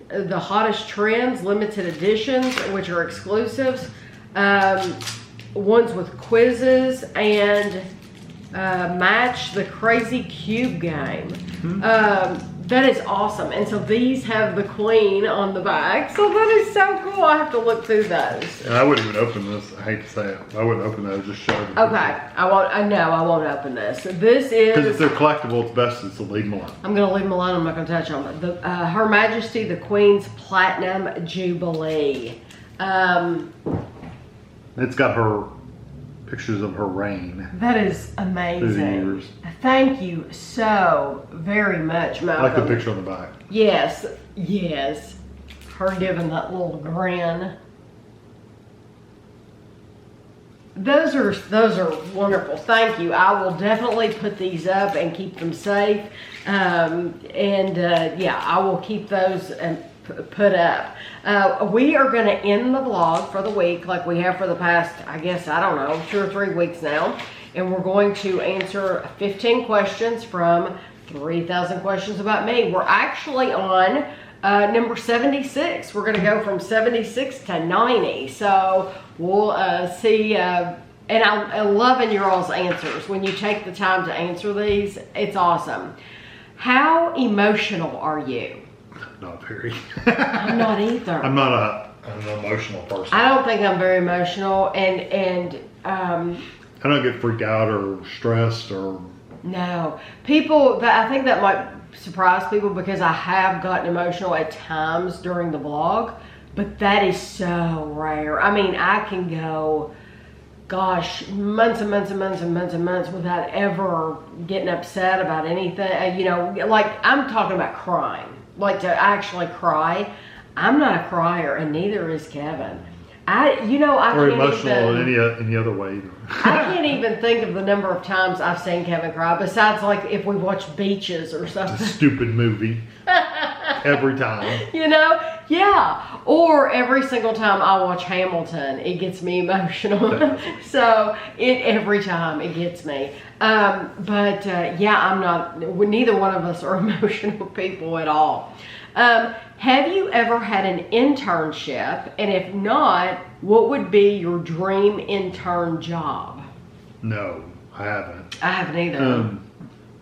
the hottest trends, limited editions, which are exclusives, ones with quizzes, and match the Crazy Cube game. Mm-hmm. That is awesome. And so these have the Queen on the back. So that is so cool. I have to look through those. And I wouldn't even open this. I hate to say it. I wouldn't open those. Just show them. Okay. I won't open this. This is... Because if they're collectible, it's best to leave them alone. I'm going to leave them alone. I'm not going to touch them. Her Majesty the Queen's Platinum Jubilee. It's got her pictures of her reign. That is amazing. Through the years. Thank you so very much, Malcolm. I like the picture on the back. Yes. Her giving that little grin. Those are wonderful. Thank you. I will definitely put these up and keep them safe. Yeah, I will keep those and put up. We are going to end the vlog for the week like we have for the past, I guess, I don't know, 2 or 3 weeks now. And we're going to answer 15 questions from 3,000 questions about me. We're actually on number 76. We're going to go from 76 to 90. So we'll see. And I'm loving your all's answers. When you take the time to answer these, it's awesome. How emotional are you? Not very. I'm not either. I'm not an emotional person. I don't think I'm very emotional, and I don't get freaked out or stressed or. no. I think that might surprise people because I have gotten emotional at times during the vlog, but that is so rare. I mean, I can go, gosh, months and months and months and months and months without ever getting upset about anything. You know, like I'm talking about crying, like to actually cry. I'm not a crier, and neither is Kevin. I Or can't emotional even, in any other way either. I can't even think of the number of times I've seen Kevin cry, besides like if we watch Beaches or something. It's a stupid movie. Every time. You know? Yeah. Or every single time I watch Hamilton, it gets me emotional. So every time it gets me. Yeah, I'm not, neither one of us are emotional people at all. Have you ever had an internship? And if not, what would be your dream intern job? No, I haven't. I haven't either.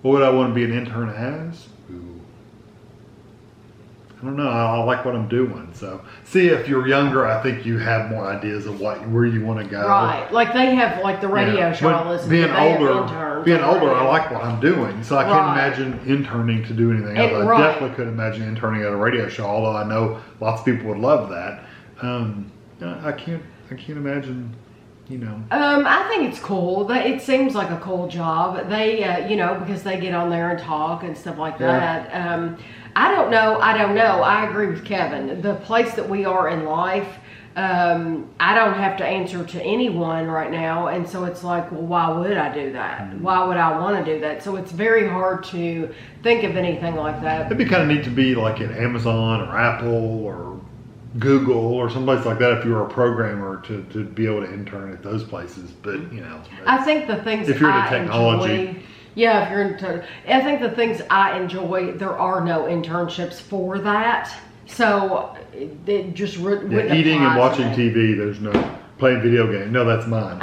What would I want to be an intern as? Ooh. I don't know. I like what I'm doing. So, see, if you're younger, I think you have more ideas of where you want to go. Right. Like they have like the radio show I listen to. Being older, I like what I'm doing. So I can't imagine interning to do anything else. I definitely couldn't imagine interning at a radio show, although I know lots of people would love that. I can't imagine. I think it's cool. It seems like a cool job. They, because they get on there and talk and stuff like that. I don't know. I agree with Kevin. The place that we are in life, I don't have to answer to anyone right now. And so it's like, well, why would I do that? Why would I want to do that? So it's very hard to think of anything like that. It'd be kind of neat to be like at Amazon or Apple or Google or someplace like that if you were a programmer to be able to intern at those places. But I think the things if you're into technology, enjoy, if you're into, I think the things I enjoy, there are no internships for that. So it just wouldn't eating and watching TV. There's no playing video games. No, that's mine.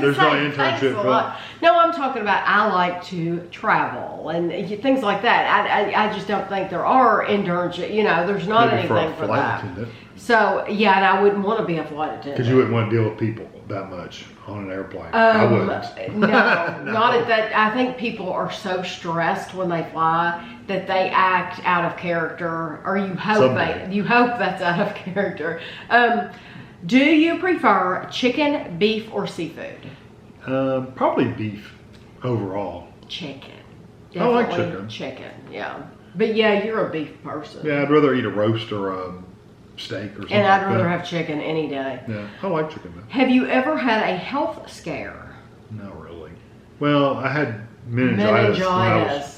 There's no internship. No, I'm talking about I like to travel and things like that. I just don't think there are internships. There's not Maybe anything for that. Attendant. So yeah, and I wouldn't want to be a flight attendant because you wouldn't want to deal with people that much on an airplane. I wouldn't. No, not at that. I think people are so stressed when they fly that they act out of character, or you hope that's out of character. Do you prefer chicken, beef, or seafood? Probably beef overall. Chicken. I like Definitely chicken, yeah. But yeah, you're a beef person. Yeah, I'd rather eat a roast or a steak or something. And I'd rather have chicken any day. Yeah, I like chicken though. Have you ever had a health scare? Not really. Well, I had meningitis. When I was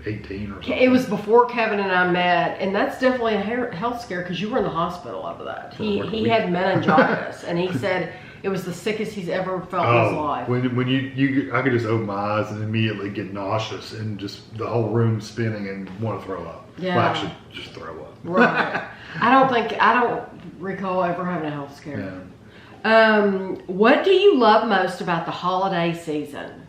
18 or something. It was before Kevin and I met, and that's definitely a health scare because you were in the hospital over that. He had meningitis, and he said it was the sickest he's ever felt in his life. When I could just open my eyes and immediately get nauseous and just the whole room spinning and want to throw up. Yeah. Well, actually, just throw up. Right. I don't recall ever having a health scare. Yeah. What do you love most about the holiday season?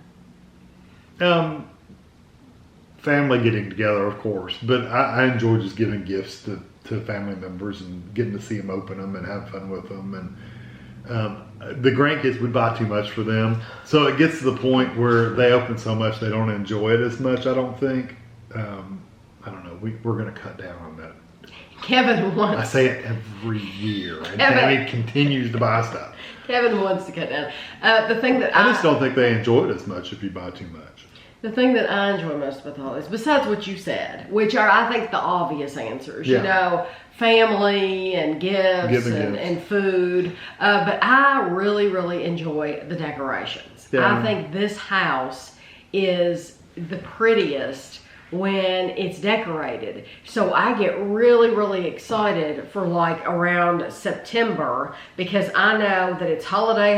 Family getting together, of course, but I enjoy just giving gifts to family members and getting to see them open them and have fun with them. And the grandkids, we buy too much for them, so it gets to the point where they open so much they don't enjoy it as much. I don't think. I don't know. We're going to cut down on that. Kevin wants. I say it every year, and Tammy continues to buy stuff. Kevin wants to cut down. The thing that I just don't think they enjoy it as much if you buy too much. The thing that I enjoy most about the holidays, besides what you said, which are, I think, the obvious answers, family and gifts and food, but I really, really enjoy the decorations. Yeah. I think this house is the prettiest when it's decorated. So I get really, really excited for like around September because I know that it's holiday,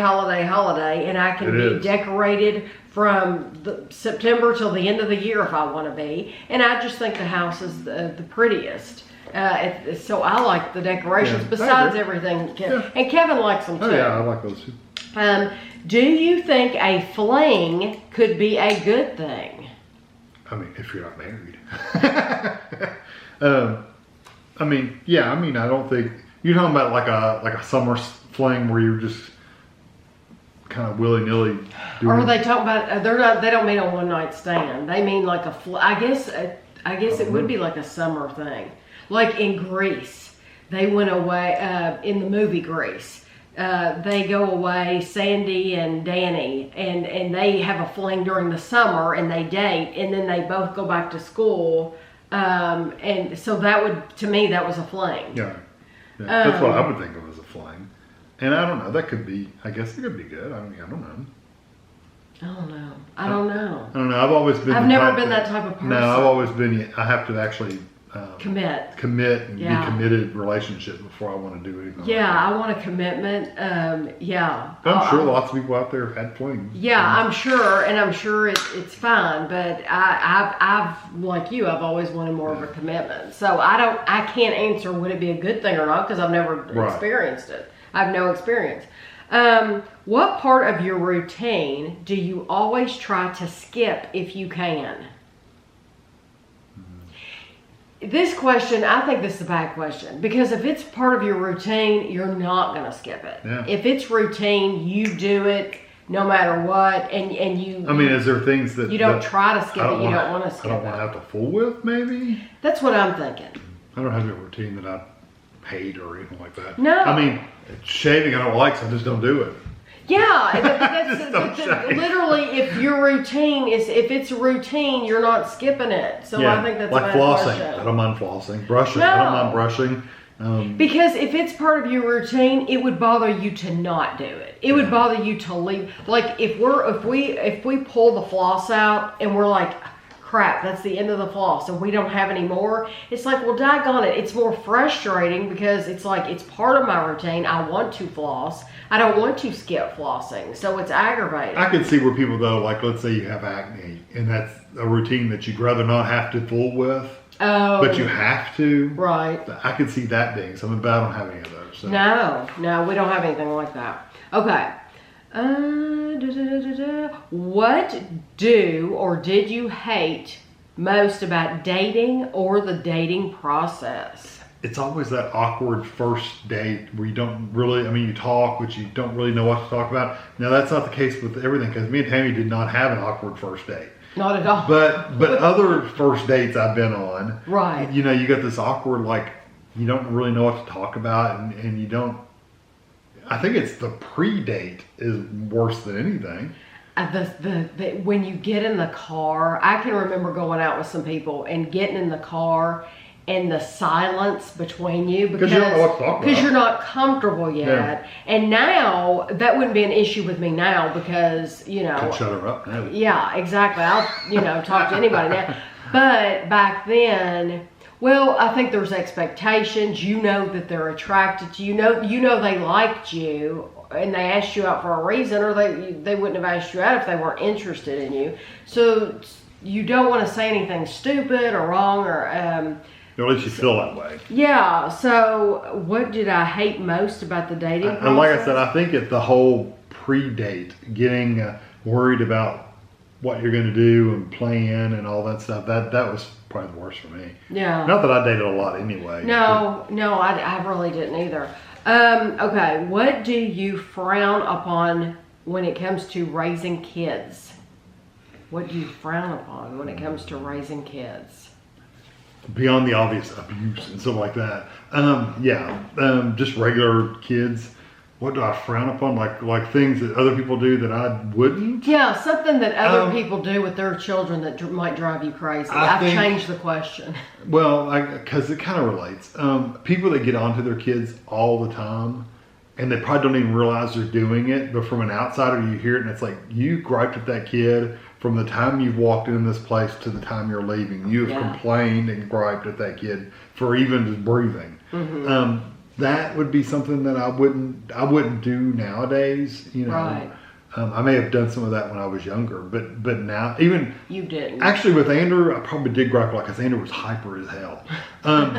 and I can be decorated from September till the end of the year if I want to be. And I just think the house is the prettiest. So I like the decorations besides everything. And Kevin likes them too. Oh yeah, I like those too. Do you think a fling could be a good thing? I mean, if you're not married. I don't think You're talking about like a summer fling where you're just kind of willy-nilly doing. Or are they talking about? They don't mean a one night stand. They mean like I guess it would be like a summer thing. Like in Greece, they went away in the movie Grease. They go away, Sandy and Danny, and they have a fling during the summer, and they date, and then they both go back to school. And so to me, that was a fling. Yeah. That's what I would think of as a fling. And I don't know, that could be, I guess it could be good. I don't know. I don't know. I've always been. I've never been that type of person. No, I've always been. I have to actually commit and be committed relationship before I want to do anything. Yeah, I want a commitment. Yeah. I'm sure lots of people out there have had flings. Yeah, I'm sure, and I'm sure it's fine. But I've like you, I've always wanted more of a commitment. So I can't answer would it be a good thing or not because I've never experienced it. I have no experience. What part of your routine do you always try to skip if you can? This question, I think this is a bad question because if it's part of your routine, you're not going to skip it. Yeah. If it's routine, you do it no matter what, and you. I mean, is there things that you don't try to skip it? You don't want to skip it. I don't want to have to fool with, maybe. That's what I'm thinking. I don't have a routine that I hate or anything like that. No. I mean, shaving I don't like, so I just don't do it. Yeah, literally, if your routine is, if it's a routine, you're not skipping it. So I think that's like a bad flossing. question. I don't mind flossing. Brushing. No. I don't mind brushing. Because if it's part of your routine, it would bother you to not do it. It would bother you to leave. Like if we pull the floss out and we're like, crap, that's the end of the floss and we don't have any more, it's like, well, daggone it. It's more frustrating because it's like, it's part of my routine. I want to floss. I don't want to skip flossing. So it's aggravating. I can see where people though, like let's say you have acne and that's a routine that you'd rather not have to fool with. Oh. But you have to. Right. I could see that being something, but I don't have any of those. So. No, we don't have anything like that. Okay. What do or did you hate most about dating or the dating process? It's always that awkward first date where you don't really, I mean, you talk, but you don't really know what to talk about. Now, that's not the case with everything because me and Tammy did not have an awkward first date. Not at all. But other first dates I've been on, right? You know, you got this awkward, like, you don't really know what to talk about and you don't, I think it's the pre-date is worse than anything. When you get in the car, I can remember going out with some people and getting in the car and the silence between you because you don't know what to talk about. You're not comfortable yet. Yeah. And now that wouldn't be an issue with me now because, you know. Can shut her up now. Yeah, exactly. I'll, talk to anybody now. But back then, well, I think there's expectations. You know that they're attracted to you. You know they liked you and they asked you out for a reason, or they wouldn't have asked you out if they weren't interested in you. So you don't want to say anything stupid or wrong or or at least you feel that way. Yeah. So what did I hate most about the dating process? Like I said, I think it's the whole pre-date, getting worried about what you're going to do and plan and all that stuff. That was probably the worst for me. Yeah. Not that I dated a lot anyway. No, I really didn't either. Okay, what do you frown upon when it comes to raising kids? What do you frown upon when it comes to raising kids? Beyond the obvious abuse and stuff like that. Just regular kids. What do I frown upon? Like things that other people do that I wouldn't? Yeah, something that other people do with their children that might drive you crazy. I've changed the question. Well, because it kind of relates. People that get onto their kids all the time, and they probably don't even realize they're doing it, but from an outsider, you hear it, and it's like, you griped at that kid from the time you've walked in this place to the time you're leaving. You have complained and griped at that kid for even just breathing. Mm-hmm. That would be something that I wouldn't do nowadays. You know, right. I may have done some of that when I was younger, but now even you didn't. Actually, with Andrew, I probably did gripe because Andrew was hyper as hell.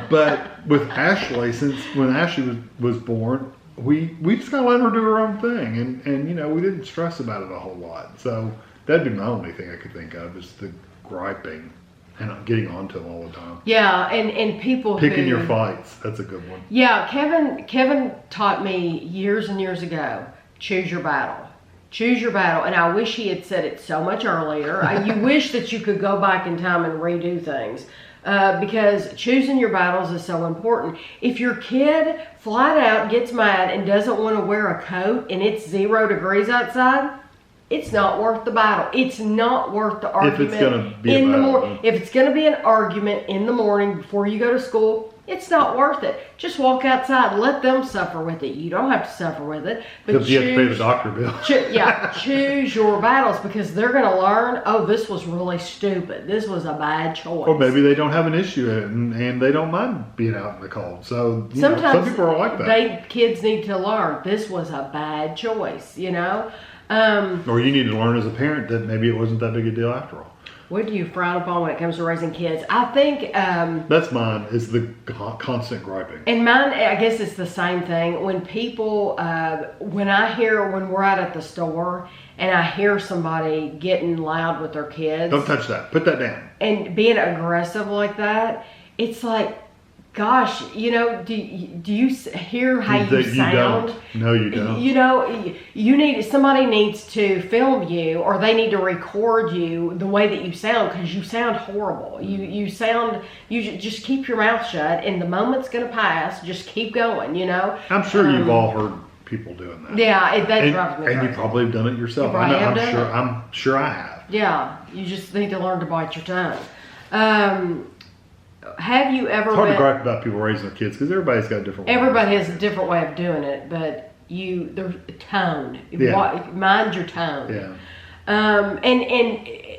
But with Ashley, since when Ashley was born, we just kind of let her do her own thing, and you know, we didn't stress about it a whole lot. So that'd be my only thing I could think of is the griping. and getting onto them all the time. Yeah, and people Picking your fights. That's a good one. Yeah, Kevin taught me years and years ago, choose your battle. Choose your battle. And I wish he had said it so much earlier. You wish that you could go back in time and redo things. Because choosing your battles is so important. If your kid flat out gets mad and doesn't want to wear a coat and it's 0 degrees outside, it's not worth the battle. It's not worth the argument. If it's going to be in the morning. If it's going to be an argument in the morning before you go to school, it's not worth it. Just walk outside. Let them suffer with it. You don't have to suffer with it. But you have to pay the doctor bill. Choose your battles because they're going to learn, oh, this was really stupid. This was a bad choice. Or maybe they don't have an issue and they don't mind being out in the cold. So sometimes some people are like that. Kids need to learn this was a bad choice, Or you need to learn as a parent that maybe it wasn't that big a deal after all. What do you frown upon when it comes to raising kids? I think... that's mine, is the constant griping. And mine, I guess it's the same thing. When people, when we're out at the store and I hear somebody getting loud with their kids... Don't touch that. Put that down. And being aggressive like that, it's like, gosh, do you hear how you sound? No, you don't. Somebody needs to film you, or they need to record you the way that you sound, because you sound horrible. You just keep your mouth shut, and the moment's gonna pass. Just keep going. I'm sure you've all heard people doing that. Yeah, that drives me crazy. And you probably have done it yourself. I'm sure I have. Yeah, you just need to learn to bite your tongue. Have you ever? It's hard to gripe about people raising their kids because everybody's got a different way. Everybody has a different way of doing it, but there's tone. Yeah. Mind your tone. Yeah. And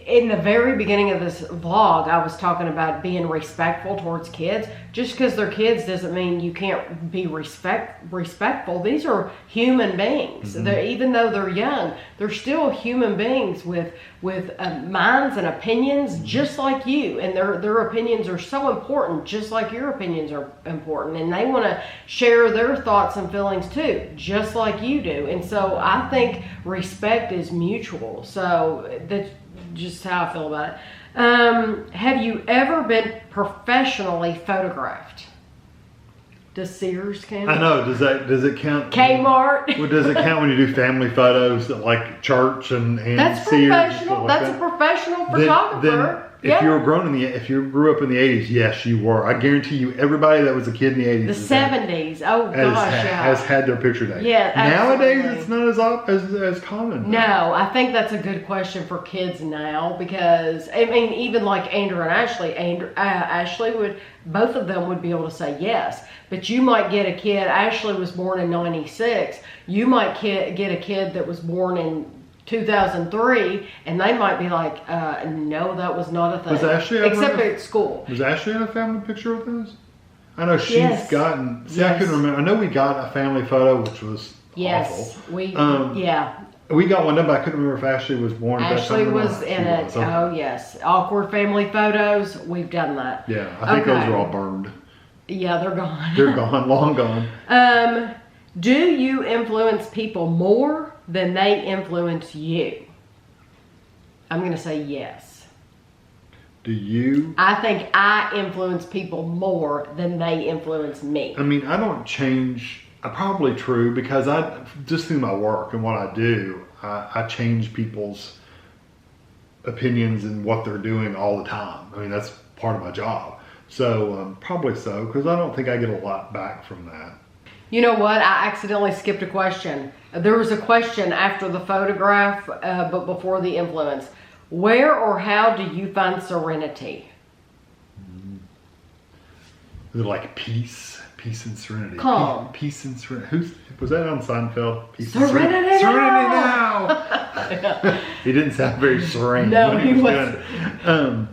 in the very beginning of this vlog, I was talking about being respectful towards kids. Just because they're kids doesn't mean you can't be respectful. These are human beings. Mm-hmm. Even though they're young, they're still human beings with minds and opinions just like you. And their opinions are so important, just like your opinions are important. And they want to share their thoughts and feelings too, just like you do. And so I think respect is mutual. So that's just how I feel about it. Have you ever been professionally photographed? Does Sears count? I know. Does it count? Kmart. Well, does it count when you do family photos at like church and That's Sears? Professional. That's a professional photographer. If you grew up in the 80s, yes, you were. I guarantee you, everybody that was a kid in the 80s, the 70s, has had their picture taken. Yeah, absolutely. Nowadays, it's not as common. No, I think that's a good question for kids now because even like Andrew and Ashley, Ashley both of them would be able to say yes. But you might get a kid. Ashley was born in '96. You might get a kid that was born in 2003, and they might be like, no, that was not a thing. Was Ashley except at school? Was Ashley in a family picture with us? I know she's gotten. See, yes. I couldn't remember. I know we got a family photo, which was awful. We got one done, but I couldn't remember if Ashley was born. Ashley was in it. Oh yes, awkward family photos. We've done that. Yeah, I think those are all burned. Yeah, they're gone. They're gone, long gone. Do you influence people more than they influence you? I'm going to say yes. Do you? I think I influence people more than they influence me. I mean, I don't change. Probably true because I just through my work and what I do, I change people's opinions and what they're doing all the time. I mean, that's part of my job. So probably so because I don't think I get a lot back from that. You know what? I accidentally skipped a question. There was a question after the photograph, but before the influence. Where or how do you find serenity? Like peace and serenity. Calm. Peace and serenity. Was that on Seinfeld? Peace Serenity and serenity now. He didn't sound very serene. No, he wasn't.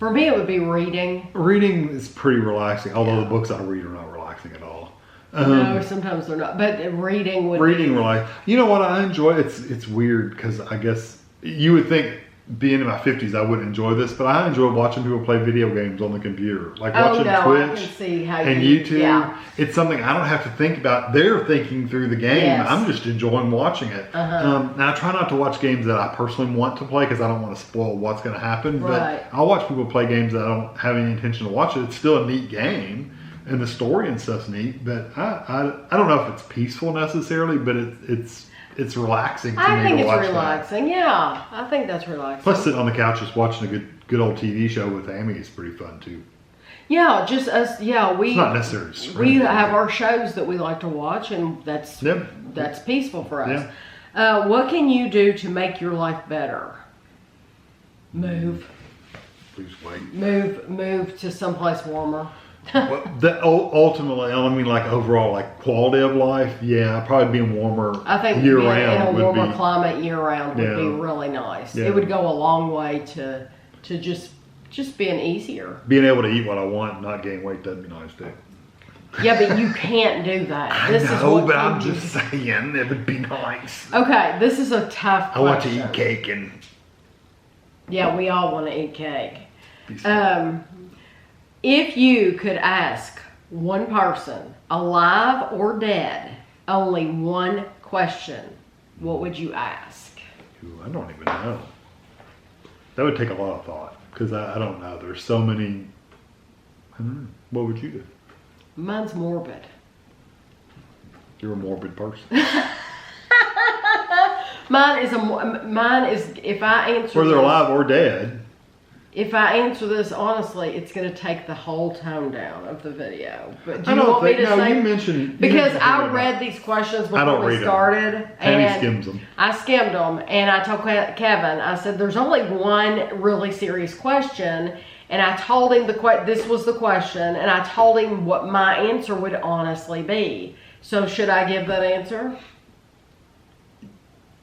For me, it would be reading. Reading is pretty relaxing, although the books I read are not relaxing at all. No, sometimes they're not. But reading would be... relaxing. You know what I enjoy? It's weird because I guess you would think being in my 50s, I wouldn't enjoy this, but I enjoy watching people play video games on the computer. Like watching Twitch I can see how and YouTube. Yeah. It's something I don't have to think about. They're thinking through the game. Yes. I'm just enjoying watching it. Now, I try not to watch games that I personally want to play because I don't want to spoil what's going to happen. Right. But I'll watch people play games that I don't have any intention to watch it. It's still a neat game. And the story and stuff's neat. But I don't know if it's peaceful necessarily, but it's relaxing to me to watch. I think it's relaxing. Yeah, I think that's relaxing. Plus, sitting on the couch just watching a good old TV show with Amy is pretty fun too. Yeah, just us. Yeah, it's not necessary. We have our shows that we like to watch, and that's peaceful for us. Yeah. What can you do to make your life better? Move. Please wait. Move to someplace warmer. Well, ultimately, I mean, like overall, like quality of life. Yeah, probably being warmer. I think year being round in a warmer climate year round would be really nice. Yeah. It would go a long way to just being easier. Being able to eat what I want, and not gain weight, that'd be nice too. Yeah, but you can't do that. But I'm just saying it would be nice. Okay, this is a tough question. I want to eat cake and. Yeah, we all want to eat cake. If you could ask one person, alive or dead, only one question, what would you ask? Ooh, I don't even know. That would take a lot of thought because I don't know. There's so many. I don't know. What would you do? Mine's morbid. You're a morbid person. Mine is if I answer whether alive or dead. If I answer this honestly, it's going to take the whole tone down of the video. But do you want me to say? You mentioned because I read these questions before we started, and skims them. I skimmed them, and I told Kevin, I said, "There's only one really serious question," and I told him this was the question, and I told him what my answer would honestly be. So should I give that answer?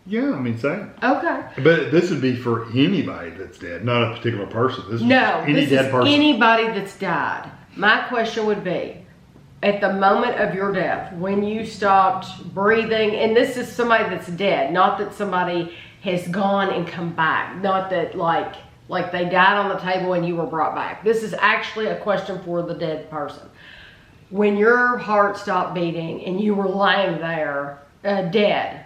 Yeah, I mean, same. Okay. But this would be for anybody that's dead, not a particular person. This is any dead person. Anybody that's died. My question would be, at the moment of your death, when you stopped breathing, and this is somebody that's dead, not that somebody has gone and come back, not that like they died on the table and you were brought back. This is actually a question for the dead person. When your heart stopped beating and you were laying there dead,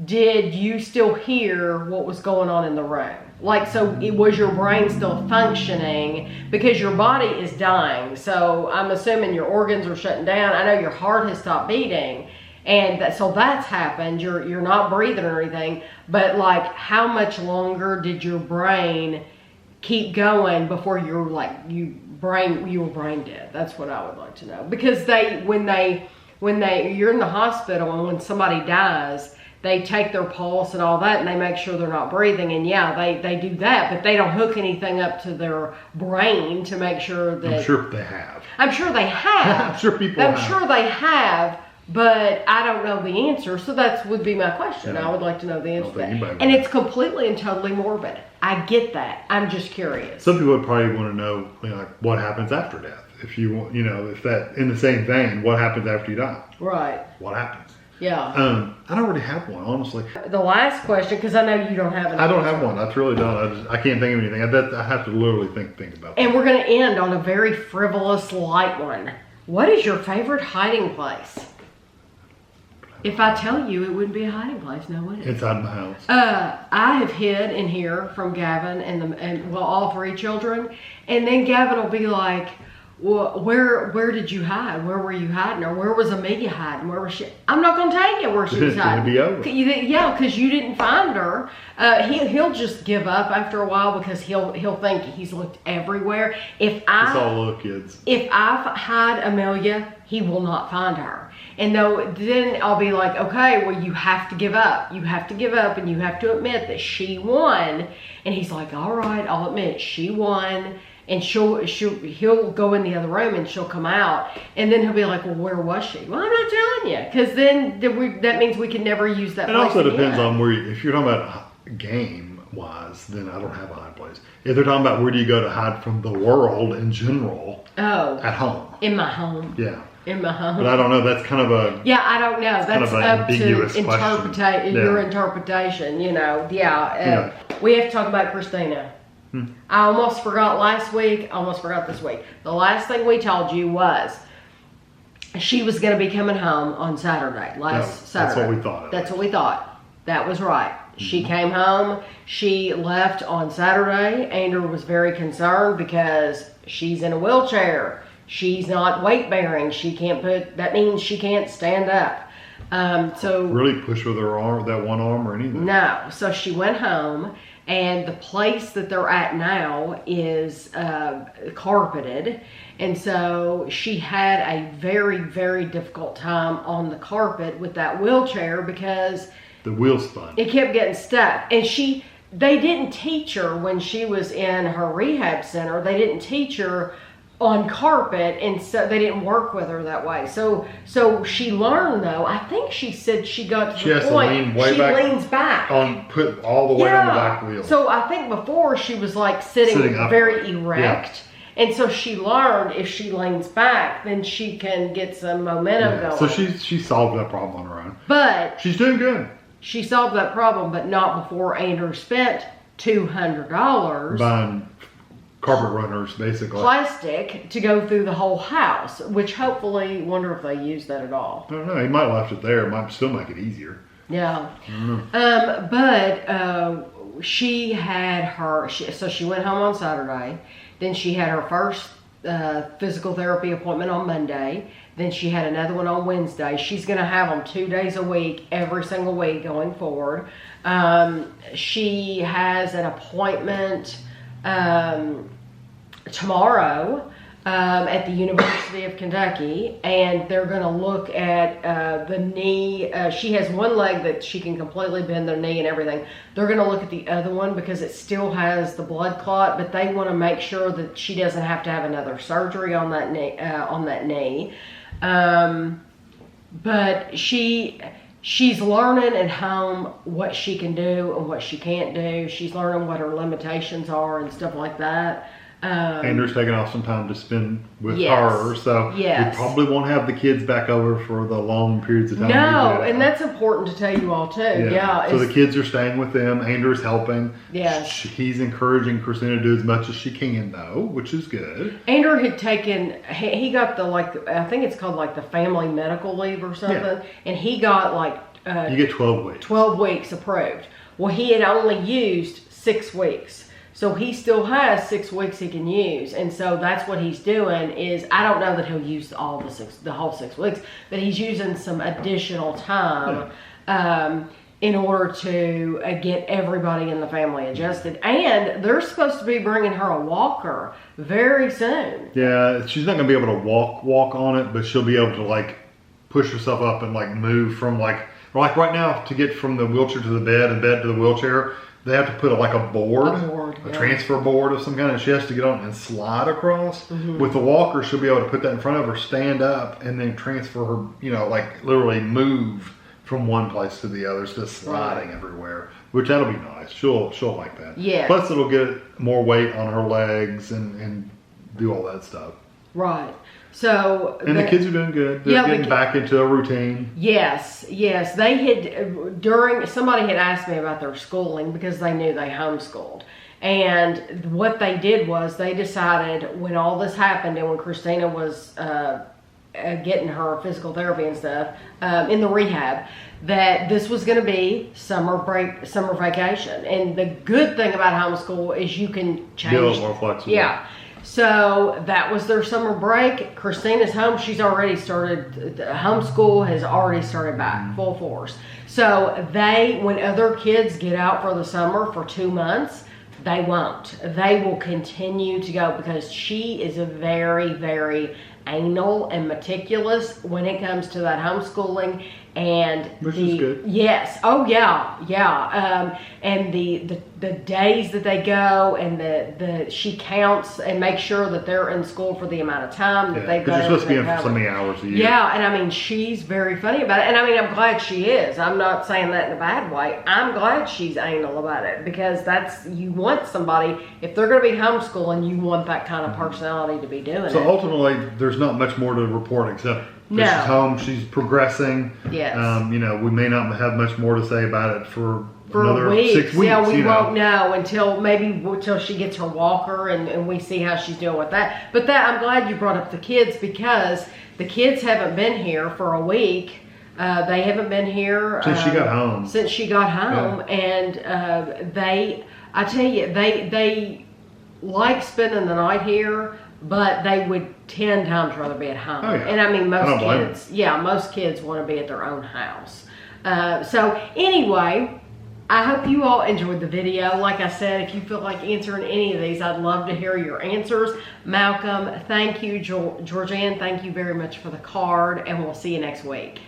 did you still hear what was going on in the room? Was your brain still functioning? Because your body is dying. So I'm assuming your organs are shutting down. I know your heart has stopped beating. And so that's happened. You're not breathing or anything. But how much longer did your brain keep going before you were brain dead? That's what I would like to know. Because when you're in the hospital and when somebody dies, they take their pulse and all that, and they make sure they're not breathing. And yeah, they do that, but they don't hook anything up to their brain to make sure that. I'm sure they have. I'm sure they have. I'm sure people have. I'm sure they have, but I don't know the answer. So that would be my question. Yeah. I would like to know the answer to that. And it's completely and totally morbid. I get that. I'm just curious. Some people would probably want to know, what happens after death. If you want, if that in the same vein, what happens after you die? Right. What happens? Yeah. I don't really have one, honestly. The last question, because I know you don't have an I don't have one. I truly don't. I can't think of anything. I have to literally think about that. And we're going to end on a very frivolous, light one. What is your favorite hiding place? If I tell you, it wouldn't be a hiding place, no, would it? Inside my house. I have hid in here from Gavin and all three children. And then Gavin will be like, well, where did you hide? Where were you hiding? Or where was Amelia hiding? Where was she? I'm not going to tell you where she was hiding. It's going to be over. Yeah, because you didn't find her. He'll just give up after a while because he'll think he's looked everywhere. It's all little kids. If I hide Amelia, he will not find her. And then I'll be like, okay, well, you have to give up. You have to give up and you have to admit that she won. And he's like, all right, I'll admit she won. And he'll go in the other room and she'll come out. And then he'll be like, well, where was she? Well, I'm not telling you. Because then that means we can never use that place It also again. depends on where if you're talking about game-wise, then I don't have a hide place. If they're talking about where do you go to hide from the world in general. Oh. At home. In my home. Yeah. In my home. But I don't know. That's kind of a... Yeah, I don't know. That's kind of an up ambiguous to question. your interpretation, Yeah. we have to talk about Christina. I almost forgot last week, almost forgot this week. The last thing we told you was she was going to be coming home on Saturday, Saturday. That's what we thought. That's what we thought. That was right. She came home. She left on Saturday. Andrew was very concerned because she's in a wheelchair. She's not weight bearing. She can't that means she can't stand up. So really push with her arm, that one arm or anything. No. So she went home, and the place that they're at now is carpeted. And so she had a very, very difficult time on the carpet with that wheelchair because the wheel spun. It kept getting stuck. And they didn't teach her when she was in her rehab center. They didn't teach her on carpet, and so they didn't work with her that way. So she learned, though. I think she said she got to the point she leans back. Put all the weight on the back wheel. So I think before she was like sitting very erect. Yeah. And so she learned if she leans back, then she can get some momentum going. So she solved that problem on her own. But she's doing good. She solved that problem, but not before Andrew spent $200 buying carpet runners, basically. Plastic to go through the whole house, which hopefully, wonder if they use that at all. I don't know. He might have left it there. It might still make it easier. Yeah. I don't know. But she had so she went home on Saturday. Then she had her first physical therapy appointment on Monday. Then she had another one on Wednesday. She's going to have them 2 days a week, every single week going forward. She has an appointment tomorrow at the University of Kentucky, and they're going to look at the knee. She has one leg that she can completely bend their knee and everything. They're going to look at the other one because it still has the blood clot, but they want to make sure that she doesn't have to have another surgery on that knee. But she's learning at home what she can do and what she can't do. She's learning what her limitations are and stuff like that. Andrew's taking off some time to spend with her, so we probably won't have the kids back over for the long periods of time. No, and that's important to tell you all too. Yeah. So the kids are staying with them. Andrew's helping. Yes. He's encouraging Christina to do as much as she can, though, which is good. Andrew had taken, he got I think it's called like the family medical leave or something, and he got like you get 12 weeks. 12 weeks approved. Well, he had only used 6 weeks. So he still has 6 weeks he can use, and so that's what he's doing. Is I don't know that he'll use the whole 6 weeks, but he's using some additional time in order to get everybody in the family adjusted. And they're supposed to be bringing her a walker very soon. Yeah, she's not gonna be able to walk on it, but she'll be able to like push herself up and like move from like right now to get from the wheelchair to the bed and bed to the wheelchair. They have to put a board, a transfer board of some kind, and she has to get on and slide across. Mm-hmm. With the walker, she'll be able to put that in front of her, stand up, and then transfer her, like literally move from one place to the other. It's just sliding everywhere, which that'll be nice. She'll like that. Yeah. Plus, it'll get more weight on her legs and do all that stuff. Right. So the kids are doing good. They're getting back into a routine. Yes. They had somebody had asked me about their schooling because they knew they homeschooled. And what they did was they decided when all this happened and when Christina was getting her physical therapy and stuff in the rehab, that this was going to be summer vacation. And the good thing about homeschool is you can change. Be a little more flexible. Yeah. So that was their summer break. Christina's home. She's already started, homeschool has already started back, full force. So when other kids get out for the summer for 2 months, they won't. They will continue to go because she is a very, very anal and meticulous when it comes to that homeschooling. And which is good. Yes. Oh yeah. And the days that they go and she counts and makes sure that they're in school for the amount of time that they go. Because you're supposed to be in for so many hours a year. Yeah, and I mean she's very funny about it. And I mean I'm glad she is. I'm not saying that in a bad way. I'm glad she's anal about it because you want somebody, if they're going to be homeschooling, you want that kind of personality to be doing it. So ultimately, there's not much more to report except no. She's home, she's progressing. Yes. We may not have much more to say about it for for another weeks. 6 weeks. Yeah, we you won't know. know until she gets her walker and we see how she's doing with that. But I'm glad you brought up the kids, because the kids haven't been here for a week. They haven't been here Since she got home. Since she got home, and I tell you, they like spending the night here, but they would 10 times rather be at home. Oh, yeah. And I mean, most blame kids, most kids want to be at their own house. So anyway, I hope you all enjoyed the video. Like I said, if you feel like answering any of these, I'd love to hear your answers. Malcolm, thank you. Georgianne, thank you very much for the card, and we'll see you next week.